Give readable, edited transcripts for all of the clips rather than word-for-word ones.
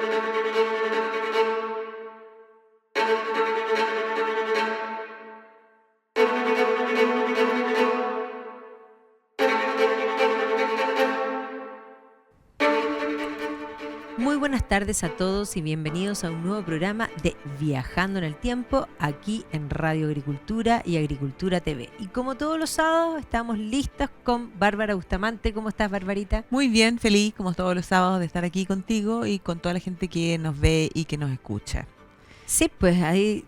Muy buenas tardes a todos y bienvenidos a un nuevo programa de Viajando en el Tiempo aquí en Radio Agricultura y Agricultura TV. Y como todos los sábados estamos listos con Bárbara Bustamante. ¿Cómo estás, Barbarita? Muy bien, feliz como todos los sábados de estar aquí contigo y con toda la gente que nos ve y que nos escucha. Sí, pues hay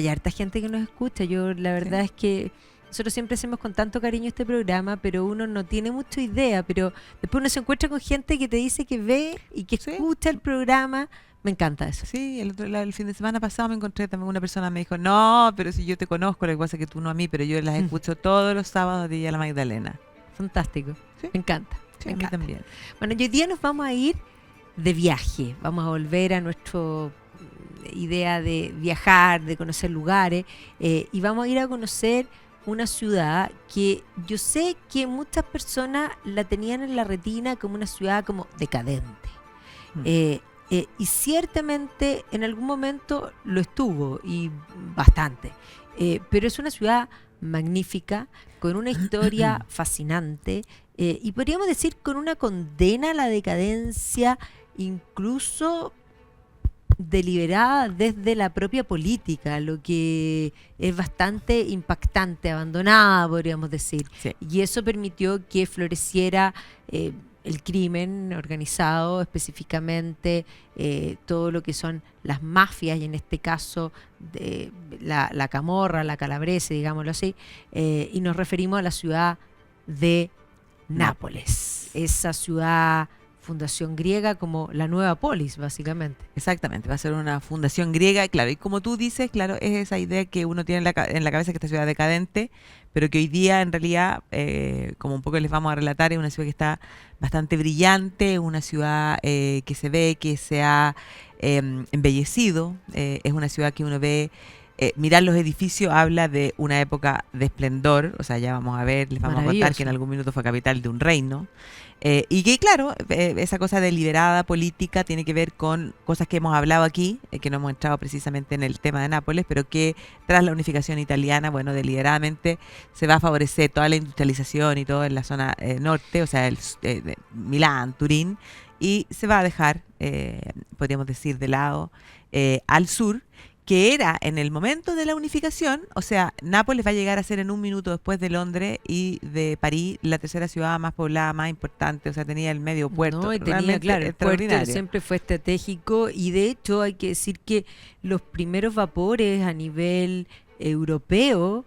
harta gente que nos escucha. Yo la verdad es que nosotros siempre hacemos con tanto cariño este programa, pero uno no tiene mucha idea, pero después uno se encuentra con gente que te dice que ve y que escucha el programa. Me encanta eso. Sí, el fin de semana pasado me encontré también una persona, me dijo, no, pero si yo te conozco, lo que pasa es que tú no a mí, pero yo las escucho todos los sábados de Villa La Magdalena. Fantástico. Sí. Me encanta. Sí, me encanta. A mí también. Bueno, hoy día nos vamos a ir de viaje. Vamos a volver a nuestra idea de viajar, de conocer lugares, y vamos a ir a conocer una ciudad que yo sé que muchas personas la tenían en la retina como una ciudad como decadente. Y ciertamente en algún momento lo estuvo, y bastante. Pero es una ciudad magnífica, con una historia fascinante, y podríamos decir con una condena a la decadencia, incluso deliberada desde la propia política, lo que es bastante impactante, abandonada, podríamos decir. Sí. Y eso permitió que floreciera el crimen organizado, específicamente todo lo que son las mafias, y en este caso de la camorra, la calabrese, digámoslo así, y nos referimos a la ciudad de Nápoles. Esa ciudad, fundación griega, como la nueva polis, básicamente. Exactamente, va a ser una fundación griega, claro, y como tú dices, claro, es esa idea que uno tiene en la cabeza, que esta ciudad es decadente, pero que hoy día en realidad, como un poco les vamos a relatar, es una ciudad que está bastante brillante, una ciudad que se ve que se ha embellecido, es una ciudad que uno ve. Mirar los edificios habla de una época de esplendor, o sea, ya vamos a ver, les vamos a contar que en algún minuto fue capital de un reino, y que claro, esa cosa deliberada política tiene que ver con cosas que hemos hablado aquí, que no hemos entrado precisamente en el tema de Nápoles, pero que tras la unificación italiana, bueno, deliberadamente se va a favorecer toda la industrialización y todo en la zona norte, o sea, Milán, Turín, y se va a dejar, podríamos decir, de lado al sur, que era en el momento de la unificación, o sea, Nápoles va a llegar a ser en un minuto después de Londres y de París la tercera ciudad más poblada, más importante, o sea, tenía el medio puerto. No, y tenía, claro, el puerto siempre fue estratégico, y de hecho hay que decir que los primeros vapores a nivel europeo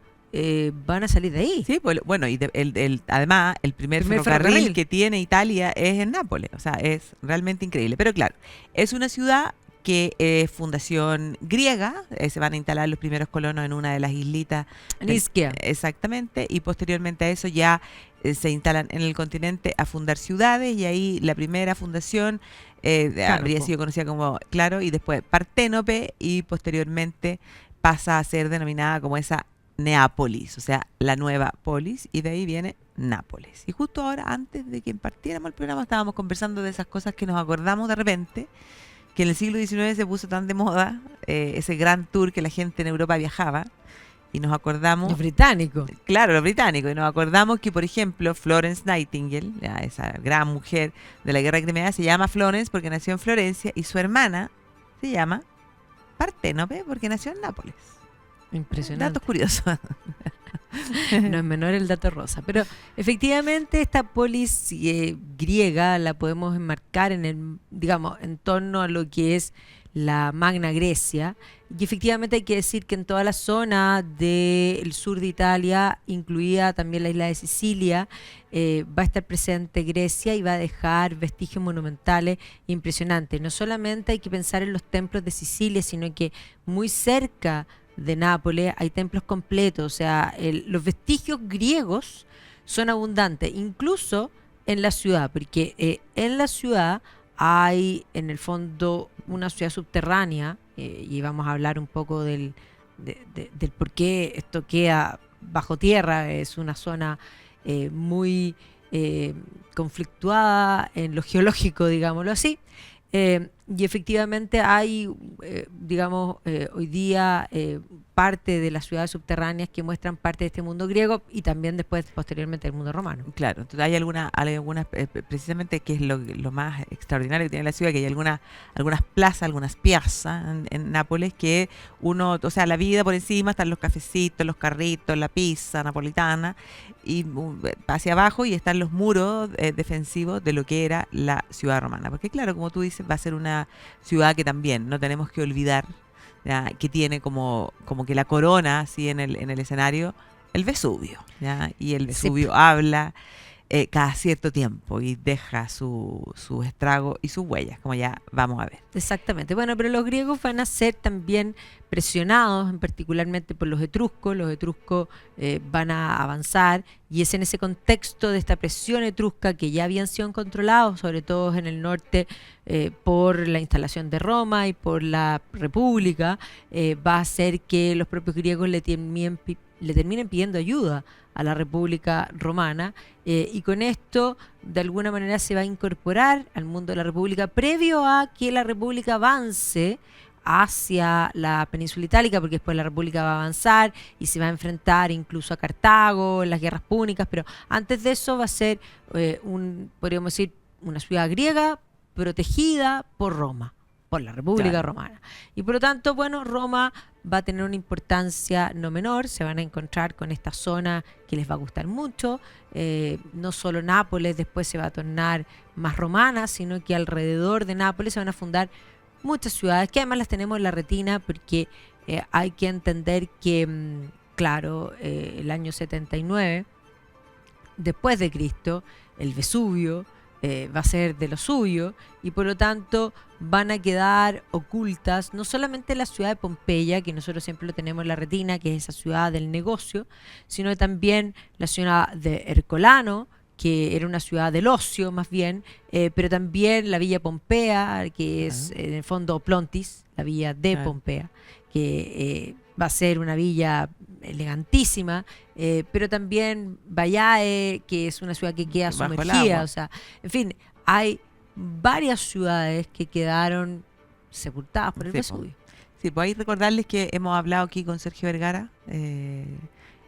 van a salir de ahí. Sí, pues, bueno, y además el primer ferrocarril que tiene Italia es en Nápoles, o sea, es realmente increíble. Pero claro, es una ciudad que es fundación griega, se van a instalar los primeros colonos en una de las islitas. En Ischia. Exactamente, y posteriormente a eso ya se instalan en el continente a fundar ciudades, y ahí la primera fundación habría sido conocida como, claro, y después Parténope, y posteriormente pasa a ser denominada como esa Neápolis, o sea, la nueva polis, y de ahí viene Nápoles. Y justo ahora, antes de que partiéramos el programa, estábamos conversando de esas cosas que nos acordamos de repente, que en el siglo XIX se puso tan de moda, ese gran tour que la gente en Europa viajaba, y nos acordamos... Los británicos. Claro, los británicos, y nos acordamos que, por ejemplo, Florence Nightingale, esa gran mujer de la Guerra de Crimea, se llama Florence porque nació en Florencia, y su hermana se llama Parténope porque nació en Nápoles. Impresionante. Datos curiosos. No es menor el dato rosa, pero efectivamente esta polis griega la podemos enmarcar en torno a lo que es la Magna Grecia, y efectivamente hay que decir que en toda la zona del sur de Italia, incluida también la isla de Sicilia, va a estar presente Grecia, y va a dejar vestigios monumentales impresionantes. No solamente hay que pensar en los templos de Sicilia, sino que muy cerca de Nápoles hay templos completos, o sea, los vestigios griegos son abundantes, incluso en la ciudad, porque en la ciudad hay en el fondo una ciudad subterránea, y vamos a hablar un poco del por qué esto queda bajo tierra. Es una zona muy conflictuada en lo geológico, digámoslo así. y efectivamente hay, digamos, hoy día parte de las ciudades subterráneas que muestran parte de este mundo griego y también después, posteriormente, el mundo romano. Claro, entonces hay algunas precisamente que es lo más extraordinario que tiene la ciudad, que hay algunas plazas, algunas piazzas en Nápoles que uno, o sea, la vida por encima, están los cafecitos, los carritos, la pizza napolitana, y hacia abajo y están los muros defensivos de lo que era la ciudad romana. Porque claro, como tú dices, va a ser una ciudad que también no tenemos que olvidar, ¿ya? Que tiene como que la corona así en el escenario el Vesubio, ¿ya? Y el Vesubio habla cada cierto tiempo y deja su estrago y sus huellas, como ya vamos a ver. Exactamente. Bueno, pero los griegos van a ser también presionados, particularmente por los etruscos. Los etruscos van a avanzar y es en ese contexto de esta presión etrusca que ya habían sido controlados, sobre todo en el norte, por la instalación de Roma y por la República, va a hacer que los propios griegos le terminen pidiendo ayuda a la República Romana, y con esto de alguna manera se va a incorporar al mundo de la República previo a que la República avance hacia la península itálica, porque después la República va a avanzar y se va a enfrentar incluso a Cartago en las guerras púnicas, pero antes de eso va a ser podríamos decir, una ciudad griega protegida por Roma, por la República Claro. Romana. Y por lo tanto, bueno, Roma va a tener una importancia no menor, se van a encontrar con esta zona que les va a gustar mucho, no solo Nápoles después se va a tornar más romana, sino que alrededor de Nápoles se van a fundar muchas ciudades, que además las tenemos en la retina, porque hay que entender que, claro, el año 79, después de Cristo, el Vesubio va a ser de lo suyo y por lo tanto van a quedar ocultas no solamente la ciudad de Pompeya, que nosotros siempre lo tenemos en la retina, que es esa ciudad del negocio, sino también la ciudad de Hercolano, que era una ciudad del ocio más bien, pero también la villa Pompea, que es en el fondo Plontis, la villa de Claro. Pompea, que va a ser una villa elegantísima, pero también Bayae, que es una ciudad que queda Bajo el sumergida, agua. o sea, en fin, hay varias ciudades que quedaron sepultadas por el Sí, po. Vesubio. Sí, pues ahí recordarles que hemos hablado aquí con Sergio Vergara. En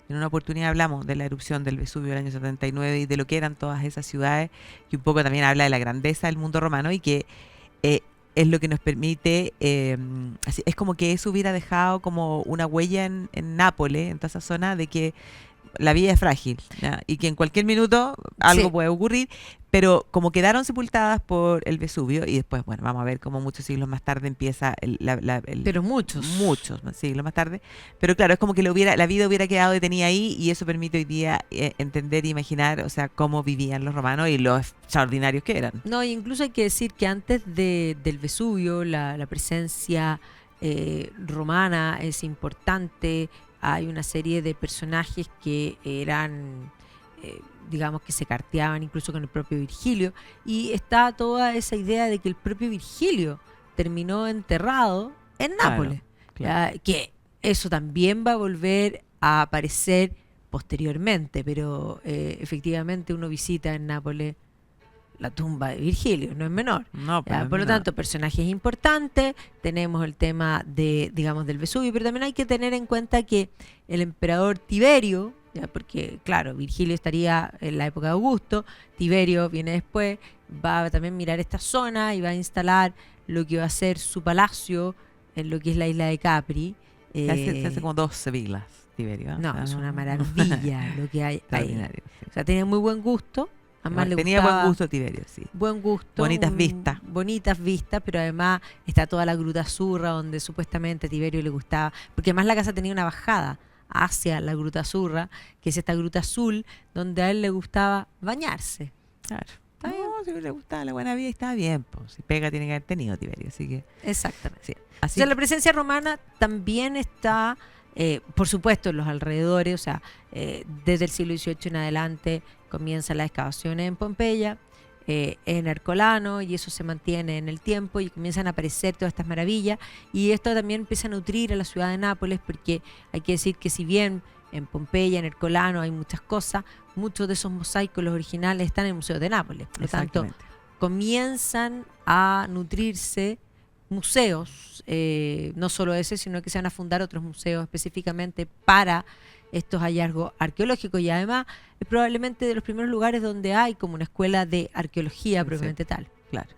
una oportunidad hablamos de la erupción del Vesubio del año 79 y de lo que eran todas esas ciudades, y un poco también habla de la grandeza del mundo romano y que es lo que nos permite, es como que eso hubiera dejado como una huella en Nápoles, en toda esa zona, de que la vida es frágil, ¿ya? Y que en cualquier minuto algo Sí. puede ocurrir, pero como quedaron sepultadas por el Vesubio, y después, bueno, vamos a ver cómo muchos siglos más tarde empieza Pero muchos. muchos siglos más tarde, pero claro, es como que la vida hubiera quedado detenida ahí, y eso permite hoy día entender e imaginar, o sea, cómo vivían los romanos y lo extraordinarios que eran. No, incluso hay que decir que antes del Vesubio la presencia romana es importante. Hay una serie de personajes que eran, digamos, que se carteaban incluso con el propio Virgilio. Y está toda esa idea de que el propio Virgilio terminó enterrado en Claro, Nápoles. claro. Que eso también va a volver a aparecer posteriormente, pero efectivamente uno visita en Nápoles la tumba de Virgilio, no es menor. No, pero Ya, por lo tanto, personajes importantes, tenemos el tema de, digamos, del Vesubio, pero también hay que tener en cuenta que el emperador Tiberio, ya, porque claro, Virgilio estaría en la época de Augusto, Tiberio viene después, va a también mirar esta zona y va a instalar lo que va a ser su palacio en lo que es la isla de Capri. se hace como 2 Sevilas, Tiberio. No, es una maravilla lo que hay ahí. Extraordinario, sí. O sea, tenía muy buen gusto. Además le Tenía gustaba buen gusto Tiberio, sí. buen gusto. Bonitas vistas. Bonitas vistas, pero además está toda la Gruta Azurra, donde supuestamente a Tiberio le gustaba, porque además la casa tenía una bajada hacia la Gruta Azurra, que es esta gruta azul, donde a él le gustaba bañarse. Claro. Está bien. No, si le gustaba la buena vida y estaba bien, pues. Si pega tiene que haber tenido Tiberio, así que Exactamente. sí. O Así sea, la presencia romana también está, por supuesto, en los alrededores, o sea, desde el siglo XVIII en adelante comienzan las excavaciones en Pompeya, en Hercolano, y eso se mantiene en el tiempo y comienzan a aparecer todas estas maravillas, y esto también empieza a nutrir a la ciudad de Nápoles, porque hay que decir que si bien en Pompeya, en Hercolano hay muchas cosas, muchos de esos mosaicos, los originales, están en el Museo de Nápoles. Por lo tanto, exactamente. comienzan a nutrirse museos, no solo ese, sino que se van a fundar otros museos específicamente para estos hallazgos arqueológicos y además es probablemente de los primeros lugares donde hay como una escuela de arqueología propiamente tal. Claro.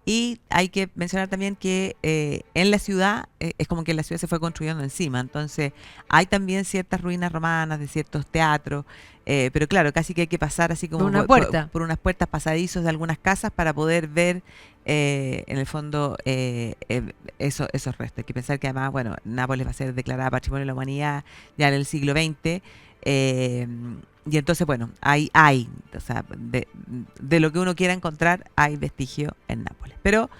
Y hay que mencionar también que en la ciudad, es como que la ciudad se fue construyendo encima, entonces hay también ciertas ruinas romanas de ciertos teatros, pero claro, casi que hay que pasar así como Una puerta. por unas puertas pasadizos de algunas casas para poder ver en el fondo esos restos. Hay que pensar que además, bueno, Nápoles va a ser declarada Patrimonio de la Humanidad ya en el siglo XX. Y entonces, bueno, o sea, de lo que uno quiera encontrar, hay vestigio en Nápoles. Pero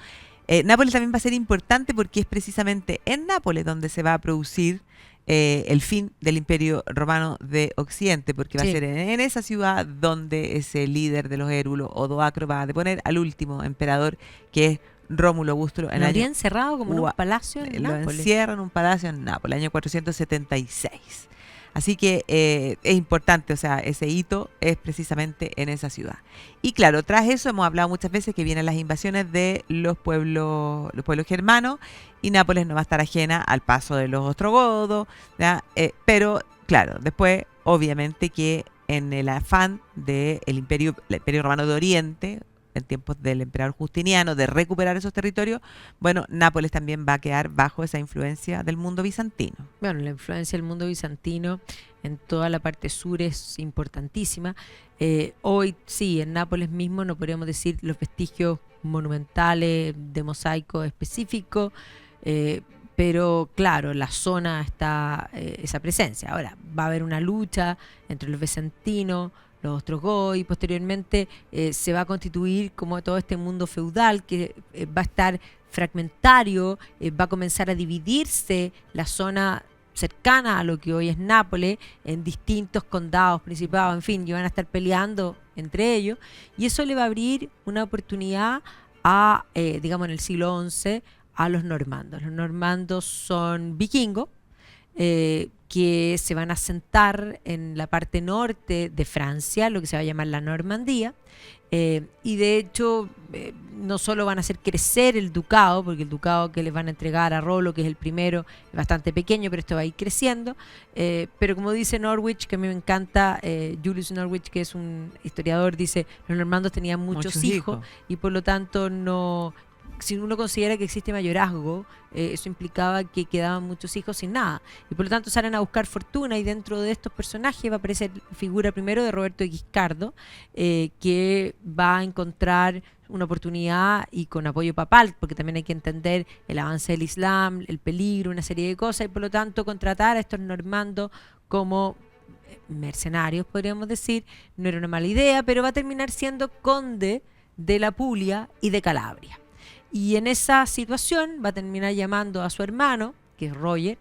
Nápoles también va a ser importante porque es precisamente en Nápoles donde se va a producir el fin del Imperio Romano de Occidente, porque va a ser en esa ciudad donde ese líder de los Hérulos, Odoacro, va a deponer al último emperador, que es Rómulo Augusto. Lo habría encerrado como en un palacio en Nápoles. Lo encierra en un palacio en Nápoles, año 476. Así que es importante, o sea, ese hito es precisamente en esa ciudad. Y claro, tras eso hemos hablado muchas veces que vienen las invasiones de los pueblos germanos y Nápoles no va a estar ajena al paso de los ostrogodos, pero claro, después obviamente que en el afán del Imperio Romano de Oriente, en tiempos del emperador Justiniano, de recuperar esos territorios, bueno, Nápoles también va a quedar bajo esa influencia del mundo bizantino. Bueno, la influencia del mundo bizantino en toda la parte sur es importantísima. Hoy sí, en Nápoles mismo no podríamos decir los vestigios monumentales de mosaico específico, pero claro, la zona está esa presencia. Ahora, va a haber una lucha entre los bizantinos, los ostrogodos, y posteriormente se va a constituir como todo este mundo feudal que va a estar fragmentario, va a comenzar a dividirse la zona cercana a lo que hoy es Nápoles en distintos condados, principados, en fin, y van a estar peleando entre ellos, y eso le va a abrir una oportunidad a, digamos, en el siglo XI, a los normandos. Los normandos son vikingos, que se van a asentar en la parte norte de Francia, lo que se va a llamar la Normandía, y de hecho no solo van a hacer crecer el ducado, porque el ducado que les van a entregar a Rolo, que es el primero, es bastante pequeño, pero esto va a ir creciendo, pero como dice Norwich, que a mí me encanta, Julius Norwich, que es un historiador, dice, los normandos tenían muchos hijos y por lo tanto no... Si uno considera que existe mayorazgo, eso implicaba que quedaban muchos hijos sin nada. Y por lo tanto salen a buscar fortuna y dentro de estos personajes va a aparecer la figura primero de Roberto de Guiscardo, que va a encontrar una oportunidad y con apoyo papal, porque también hay que entender el avance del Islam, el peligro, una serie de cosas, y por lo tanto contratar a estos normandos como mercenarios, podríamos decir, no era una mala idea, pero va a terminar siendo conde de la Puglia y de Calabria. Y en esa situación va a terminar llamando a su hermano, que es Roger,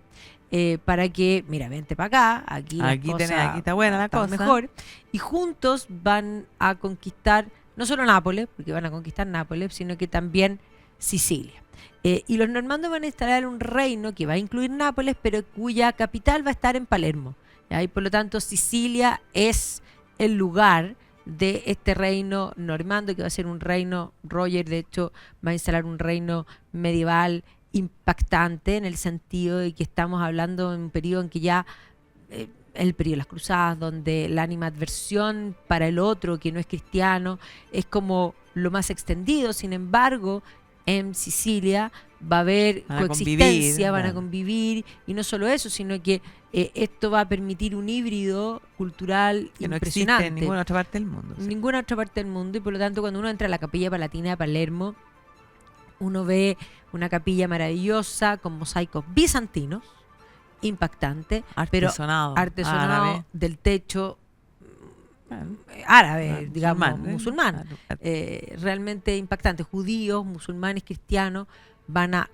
para que, mira, vente para acá, aquí está buena la cosa, mejor. Y juntos van a conquistar, no solo Nápoles, porque van a conquistar Nápoles, sino que también Sicilia. Y los normandos van a instalar un reino que va a incluir Nápoles, pero cuya capital va a estar en Palermo. ¿Ya? Y por lo tanto, Sicilia es el lugar de este reino normando, que va a ser un reino, Roger de hecho va a instalar un reino medieval impactante en el sentido de que estamos hablando de un periodo en que ya el periodo de las cruzadas, donde la animadversión para el otro que no es cristiano es como lo más extendido. Sin embargo, en Sicilia va a haber coexistencia, van a convivir, y no solo eso, sino que esto va a permitir un híbrido cultural que impresionante. No existe en ninguna otra parte del mundo. En ninguna otra parte del mundo, y por lo tanto cuando uno entra a la Capilla Palatina de Palermo, uno ve una capilla maravillosa con mosaicos bizantinos, impactante, artesonado árabe, del techo árabe, digamos, musulmán, realmente impactante. Judíos, musulmanes, cristianos van a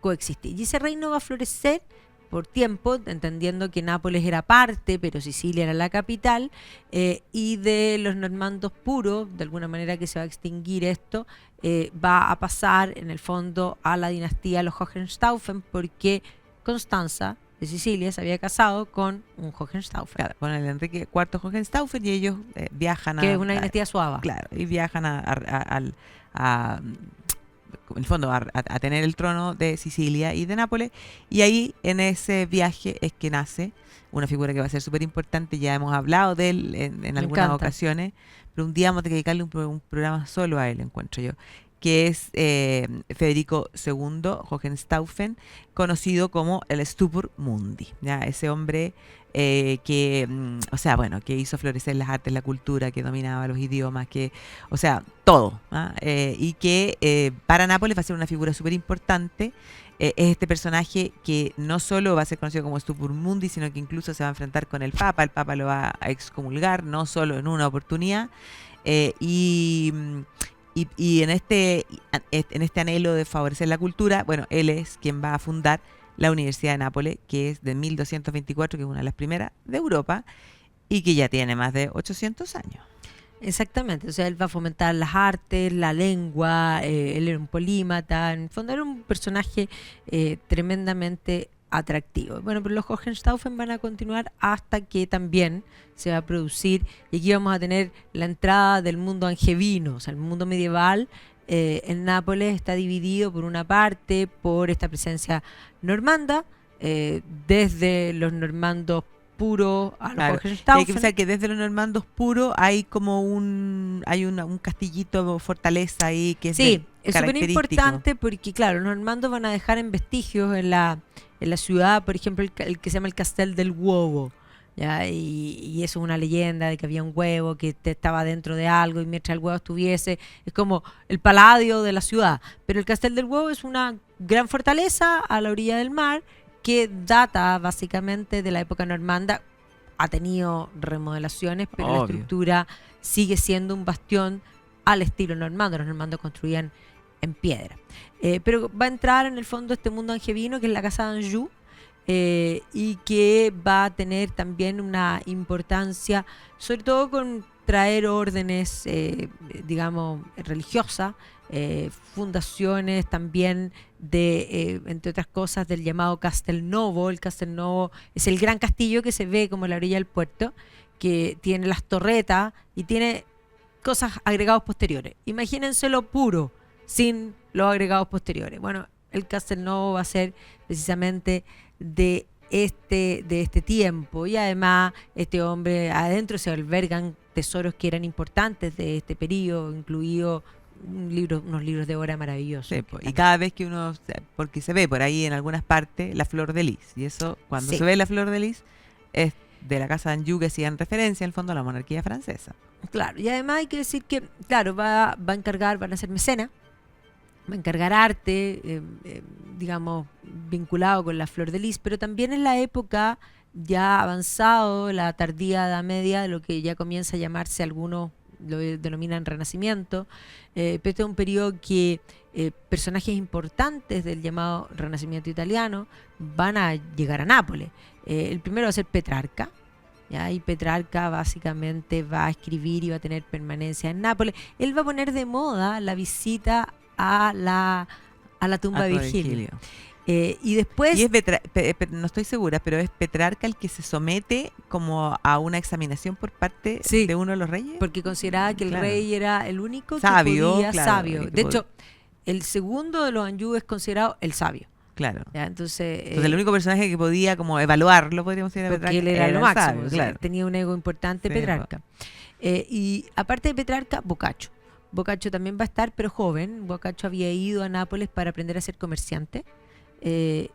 coexistir. Y ese reino va a florecer por tiempo, entendiendo que Nápoles era parte, pero Sicilia era la capital, y de los normandos puros, de alguna manera que se va a extinguir esto, va a pasar en el fondo a la dinastía de los Hohenstaufen, porque Constanza de Sicilia se había casado con un Hohenstaufen. Claro, con el Enrique IV Hohenstaufen, y ellos viajan que es una dinastía suava. Claro, y viajan a en el fondo, a tener el trono de Sicilia y de Nápoles. Y ahí, en ese viaje, es que nace una figura que va a ser súper importante. Ya hemos hablado de él en algunas ocasiones, pero un día vamos a dedicarle un programa solo a él, encuentro yo, que es Federico II Hohenstaufen, conocido como el Stupor Mundi, ¿ya? Ese hombre que hizo florecer las artes, la cultura, que dominaba los idiomas, o sea, todo, ¿ah? Y que para Nápoles va a ser una figura súper importante. Es este personaje que no solo va a ser conocido como Stupor Mundi, sino que incluso se va a enfrentar con el Papa lo va a excomulgar, no solo en una oportunidad, y en este anhelo de favorecer la cultura, bueno, él es quien va a fundar la Universidad de Nápoles, que es de 1224, que es una de las primeras de Europa, y que ya tiene más de 800 años. Exactamente, o sea, él va a fomentar las artes, la lengua, él era un polímata, en el fondo era un personaje tremendamente atractivo. Bueno, pero los Hohenstaufen van a continuar hasta que también se va a producir, y aquí vamos a tener la entrada del mundo angevino, o sea, el mundo medieval. En Nápoles está dividido por una parte por esta presencia normanda, desde los normandos puros a los Hohenstaufen. Hay que pensar que desde los normandos puros hay como un castillito, fortaleza ahí que es es súper importante porque, claro, los normandos van a dejar en vestigios en la ciudad, por ejemplo, el que se llama el Castel del Huevo. ¿Ya? Y eso es una leyenda de que había un huevo que estaba dentro de algo, y mientras el huevo estuviese, es como el paladio de la ciudad. Pero el Castel del Huevo es una gran fortaleza a la orilla del mar que data básicamente de la época normanda. Ha tenido remodelaciones, pero la estructura sigue siendo un bastión al estilo normando. Los normandos construían en piedra. Pero va a entrar en el fondo este mundo angevino, que es la casa de Anjou, y que va a tener también una importancia, sobre todo con traer órdenes, digamos, religiosas, fundaciones también de, entre otras cosas, del llamado Castelnovo. El Castelnovo es el gran castillo que se ve como a la orilla del puerto, que tiene las torretas y tiene cosas agregados posteriores. Imagínenselo puro, sin los agregados posteriores. Bueno, el Castelnovo va a ser precisamente de este tiempo, y además este hombre, adentro se albergan tesoros que eran importantes de este periodo, incluido unos libros de obra maravillosos. Sí, y cada vez que uno, porque se ve por ahí en algunas partes la flor de lis, y eso, cuando se ve la flor de lis, es de la casa de Anjou, que hacían referencia en el fondo a la monarquía francesa. Claro, y además hay que decir que, claro, va a encargar, van a ser mecenas, va a encargar arte, digamos, vinculado con la flor de lis, pero también en la época ya avanzado, la tardía Edad Media, de lo que ya comienza a llamarse, algunos lo denominan Renacimiento, pero este es un periodo que personajes importantes del llamado Renacimiento italiano van a llegar a Nápoles. El primero va a ser Petrarca, ¿ya? Y Petrarca básicamente va a escribir y va a tener permanencia en Nápoles. Él va a poner de moda la visita a la tumba de Virgilio. Y después... Y no estoy segura, pero ¿es Petrarca el que se somete como a una examinación por parte de uno de los reyes? Porque consideraba que el rey era el único sabio, que podía... sabio. De hecho, el segundo de los Anjou es considerado el sabio. Claro. ¿Ya? Entonces el único personaje que podía como evaluarlo, podríamos decir, porque Petrarca, él era lo máximo, sabio, claro. Tenía un ego importante, sí, Petrarca. Y aparte de Petrarca, Boccaccio. Boccaccio también va a estar, pero joven. Boccaccio había ido a Nápoles para aprender a ser comerciante. En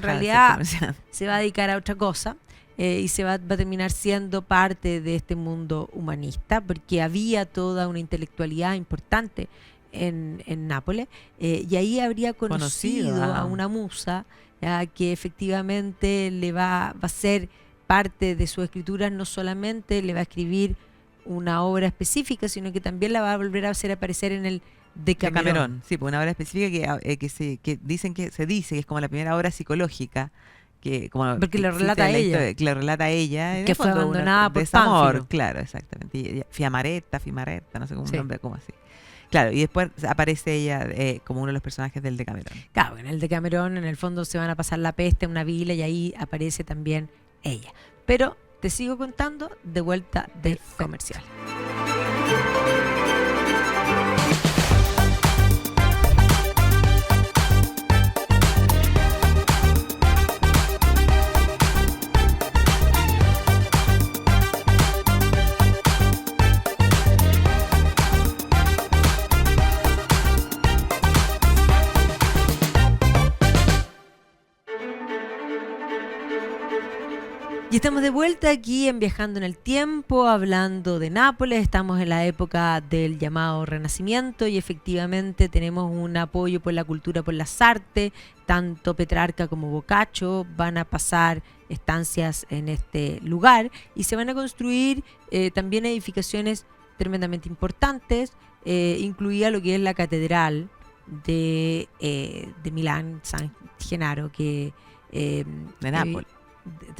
realidad se va a dedicar a otra cosa, y se va a terminar siendo parte de este mundo humanista, porque había toda una intelectualidad importante en Nápoles, y ahí habría conocido a una musa, ¿ya? Que efectivamente le va a ser parte de sus escrituras. No solamente le va a escribir una obra específica, sino que también la va a volver a hacer aparecer en el Decamerón. Sí, pues una obra específica que dicen que se dice que es como la primera obra psicológica, que como porque lo relata ella, que lo relata ella, que fue abandonada por desamor, claro, exactamente. Y Fiamaretta, no sé cómo un nombre como así. Claro, y después aparece ella como uno de los personajes del Decamerón. Claro, en el Decamerón en el fondo se van a pasar la peste en una vila, y ahí aparece también ella. Pero te sigo contando de vuelta del comercial. estamos de vuelta aquí en Viajando en el Tiempo, hablando de Nápoles. Estamos en la época del llamado Renacimiento y efectivamente tenemos un apoyo por la cultura, por las artes. Tanto Petrarca como Boccaccio van a pasar estancias en este lugar y se van a construir también edificaciones tremendamente importantes, incluida lo que es la catedral de Milán, San Genaro, que... De Nápoles.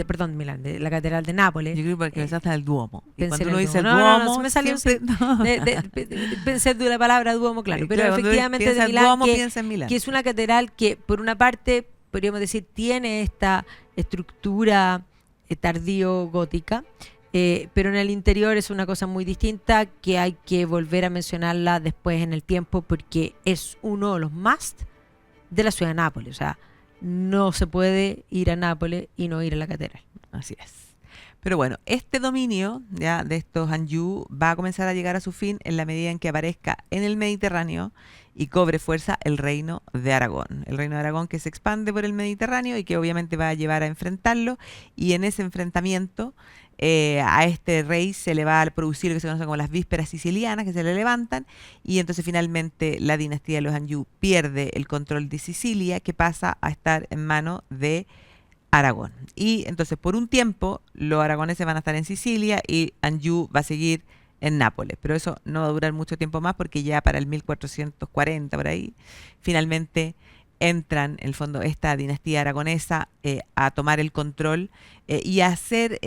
Perdón, Milán, de la catedral de Nápoles. Yo creo que pensaste en el Duomo. Y Pensé cuando en uno el dice el Duomo. Duomo, Se me salió siempre... pensé de la palabra Duomo, claro. Pero Claro, cuando efectivamente piensa de en Milán, Duomo, piensa en Milán. que es una catedral que, por una parte, podríamos decir, tiene esta estructura tardío-gótica, pero en el interior es una cosa muy distinta que hay que volver a mencionarla después en el tiempo porque es uno de los must de la ciudad de Nápoles. O sea, no se puede ir a Nápoles y no ir a la catedral. Así es. Pero bueno, este dominio ya de estos Anjou va a comenzar a llegar a su fin en la medida en que aparezca en el Mediterráneo y cobre fuerza el reino de Aragón. El reino de Aragón que se expande por el Mediterráneo y que obviamente va a llevar a enfrentarlo, y en ese enfrentamiento a este rey se le va a producir lo que se conoce como las vísperas sicilianas, que se le levantan, y entonces finalmente la dinastía de los Anjou pierde el control de Sicilia, que pasa a estar en manos de Aragón. Y entonces por un tiempo los aragoneses van a estar en Sicilia y Anjou va a seguir en Nápoles, pero eso no va a durar mucho tiempo más porque ya para el 1440 por ahí finalmente entran en el fondo esta dinastía aragonesa a tomar el control y a hacer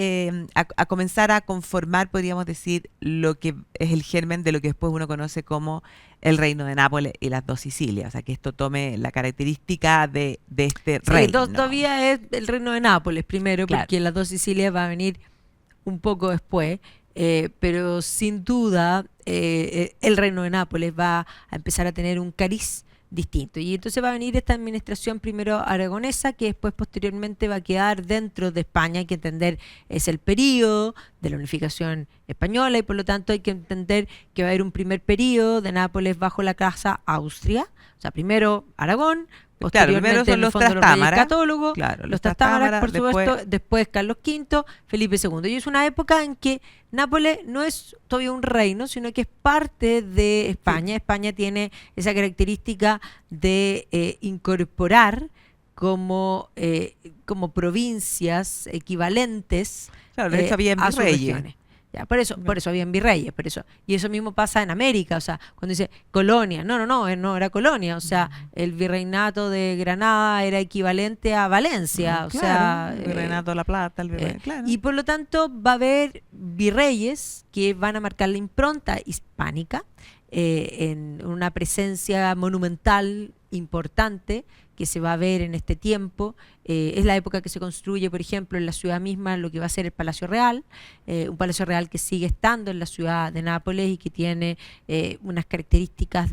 a comenzar a conformar, podríamos decir, lo que es el germen de lo que después uno conoce como el reino de Nápoles y las dos Sicilias. O sea, que esto tome la característica de este reino. Todavía es el reino de Nápoles primero, Claro. porque las dos Sicilias va a venir un poco después, pero sin duda el reino de Nápoles va a empezar a tener un cariz distinto. Y entonces va a venir esta administración primero aragonesa, que después posteriormente va a quedar dentro de España. Hay que entender, es el periodo de la unificación española y por lo tanto hay que entender que va a haber un primer periodo de Nápoles bajo la casa Austria. O sea, primero Aragón, Claro, primero son en el los fondo los Trastámara. reyes católogos, Claro, los Trastámara, por supuesto, después después Carlos V, Felipe II. Y es una época en que Nápoles no es todavía un reino, sino que es parte de España. Sí. España tiene esa característica de incorporar como provincias equivalentes Claro, de hecho había a sus virreyes. regiones. Ya, por eso habían virreyes, por eso. Y eso mismo pasa en América, o sea, cuando dice colonia, no era colonia, o sea, el virreinato de Granada era equivalente a Valencia, o Claro, sea, el virreinato de La Plata, el virrey, claro. y por lo tanto va a haber virreyes que van a marcar la impronta hispánica en una presencia monumental importante que se va a ver en este tiempo. Es la época que se construye, por ejemplo, en la ciudad misma lo que va a ser el Palacio Real, un Palacio Real que sigue estando en la ciudad de Nápoles y que tiene unas características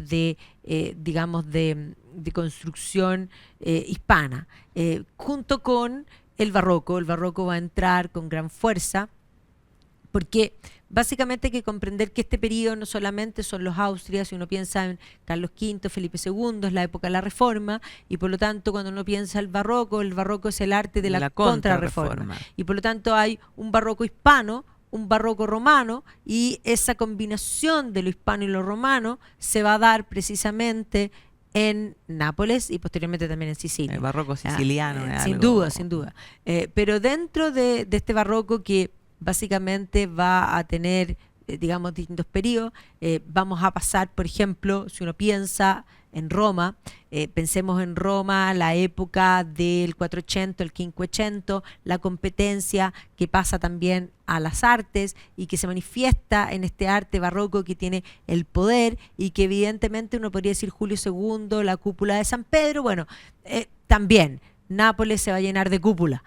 digamos, de construcción hispana, junto con el barroco. El barroco va a entrar con gran fuerza, porque básicamente hay que comprender que este periodo no solamente son los Austrias, si uno piensa en Carlos V, Felipe II, es la época de la Reforma, y por lo tanto cuando uno piensa el barroco es el arte de la contrarreforma. Y por lo tanto hay un barroco hispano, un barroco romano, y esa combinación de lo hispano y lo romano se va a dar precisamente en Nápoles y posteriormente también en Sicilia. El barroco siciliano. Sin duda. Pero dentro de este barroco que básicamente va a tener, digamos, distintos periodos. Vamos a pasar, por ejemplo, si uno piensa en Roma, pensemos en Roma, la época del 480, el 580, la competencia que pasa también a las artes y que se manifiesta en este arte barroco que tiene el poder y que evidentemente uno podría decir Julio II, la cúpula de San Pedro, bueno, también Nápoles se va a llenar de cúpulas,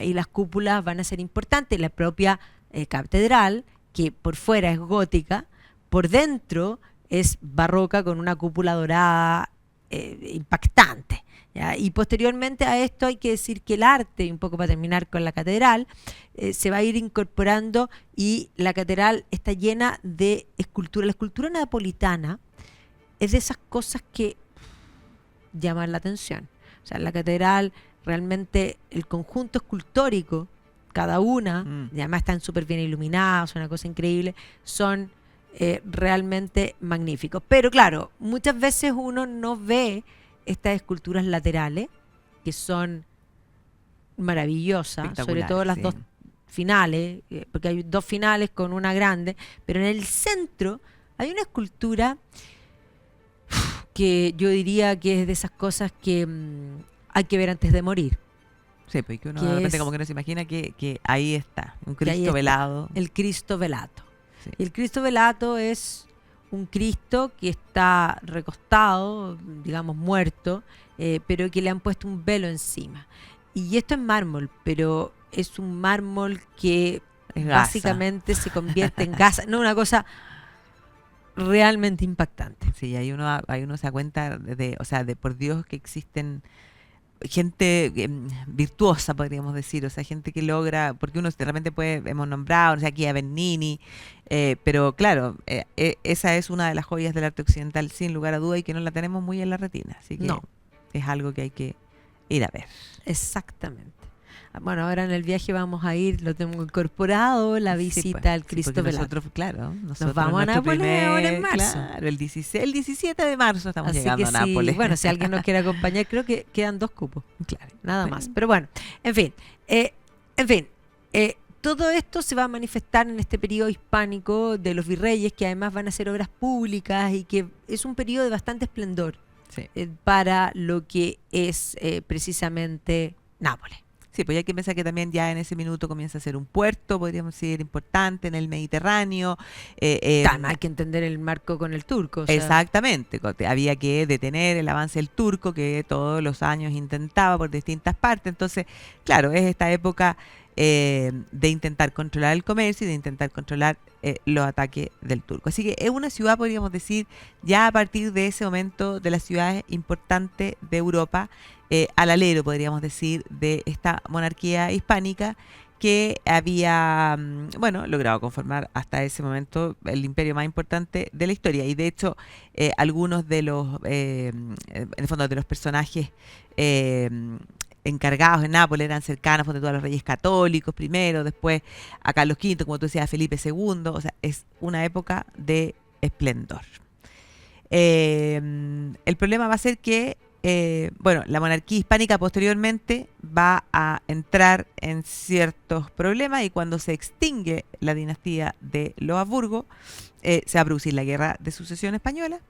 y las cúpulas van a ser importantes. La propia catedral, que por fuera es gótica, por dentro es barroca con una cúpula dorada impactante. ¿Ya? Y posteriormente a esto hay que decir que el arte, y un poco para terminar con la catedral, se va a ir incorporando y la catedral está llena de escultura. La escultura napolitana es de esas cosas que llaman la atención. O sea, la catedral, realmente el conjunto escultórico cada una, y además están súper bien iluminadas, una cosa increíble, son realmente magníficos. Pero claro, muchas veces uno no ve estas esculturas laterales, que son maravillosas, sobre todo las dos finales, porque hay dos finales con una grande, pero en el centro hay una escultura que yo diría que es de esas cosas que hay que ver antes de morir. Sí, porque uno de repente como que no se imagina que ahí está, un Cristo velado. El Cristo velato. Sí. El Cristo velato es un Cristo que está recostado, digamos muerto, pero que le han puesto un velo encima. Y esto es mármol, pero es un mármol que básicamente se convierte en gasa. No, una cosa realmente impactante. Sí, ahí uno se da cuenta o sea, de por Dios que existen gente virtuosa, podríamos decir, o sea, gente que logra, porque uno de repente hemos nombrado, o sea, aquí a Bernini, pero claro, esa es una de las joyas del arte occidental, sin lugar a duda, y que no la tenemos muy en la retina, así que es algo que hay que ir a ver. Exactamente. Bueno, ahora en el viaje vamos a ir, lo tengo incorporado, la visita al Cristo velato. Nosotros vamos a Nápoles ahora en marzo. Claro, el 17 de marzo estamos llegando a Nápoles. Bueno, si alguien nos quiere acompañar, creo que quedan 2 cupos. Claro. Nada más. Pero bueno, en fin, todo esto se va a manifestar en este periodo hispánico de los virreyes, que además van a ser obras públicas y que es un periodo de bastante esplendor para lo que es precisamente Nápoles. Sí, pues hay que pensar que también ya en ese minuto comienza a ser un puerto, podríamos decir, importante en el Mediterráneo. Hay que entender el marco con el turco. O sea. Exactamente, había que detener el avance del turco que todos los años intentaba por distintas partes. Entonces, claro, es esta época de intentar controlar el comercio y de intentar controlar los ataques del turco. Así que es una ciudad, podríamos decir, ya a partir de ese momento de las ciudades importantes de Europa, al alero, podríamos decir, de esta monarquía hispánica que había, logrado conformar hasta ese momento el imperio más importante de la historia. Y de hecho, algunos de los, en el fondo, de los personajes encargados en Nápoles eran cercanos a los reyes católicos primero, después a Carlos V, como tú decías, a Felipe II. O sea, es una época de esplendor. El problema va a ser que la monarquía hispánica posteriormente va a entrar en ciertos problemas, y cuando se extingue la dinastía de los Habsburgo, se va a producir la guerra de sucesión española,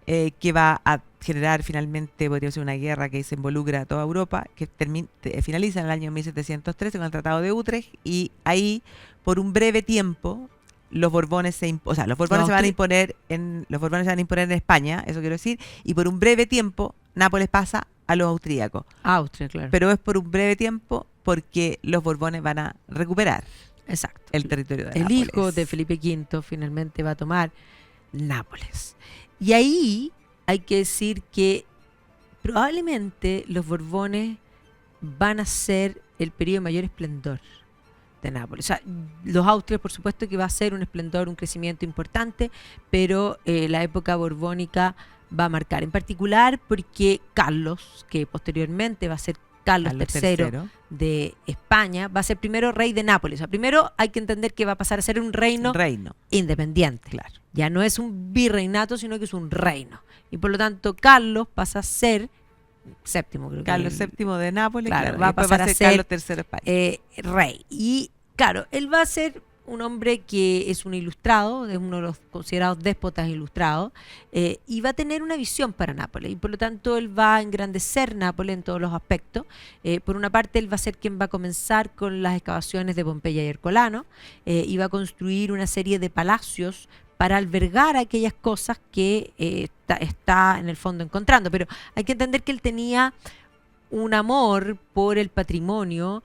que va a generar finalmente, podría ser una guerra que se involucra a toda Europa, que finaliza en el año 1713 con el Tratado de Utrecht, y ahí, por un breve tiempo, los Borbones se van a imponer en España, eso quiero decir, y por un breve tiempo Nápoles pasa a los austríacos. Austria, claro. Pero es por un breve tiempo, porque los Borbones van a recuperar el territorio de Nápoles. El hijo de Felipe V finalmente va a tomar Nápoles. Y ahí hay que decir que probablemente los Borbones van a ser el periodo de mayor esplendor de Nápoles. O sea, los Austrias, por supuesto que va a ser un esplendor, un crecimiento importante, pero la época borbónica va a marcar, en particular porque Carlos, que posteriormente va a ser Carlos III de España, va a ser primero rey de Nápoles. O sea, primero hay que entender que va a pasar a ser un reino independiente. Claro. Ya no es un virreinato, sino que es un reino. Y por lo tanto, Carlos pasa a ser séptimo, creo que Carlos VII de Nápoles, claro, va a pasar a ser Carlos III de España. Rey. Y claro, él va a ser un hombre que es un ilustrado, es uno de los considerados déspotas ilustrados, y va a tener una visión para Nápoles, y por lo tanto él va a engrandecer Nápoles en todos los aspectos. Por una parte, él va a ser quien va a comenzar con las excavaciones de Pompeya y Herculano, y va a construir una serie de palacios para albergar aquellas cosas que está en el fondo encontrando. Pero hay que entender que él tenía un amor por el patrimonio,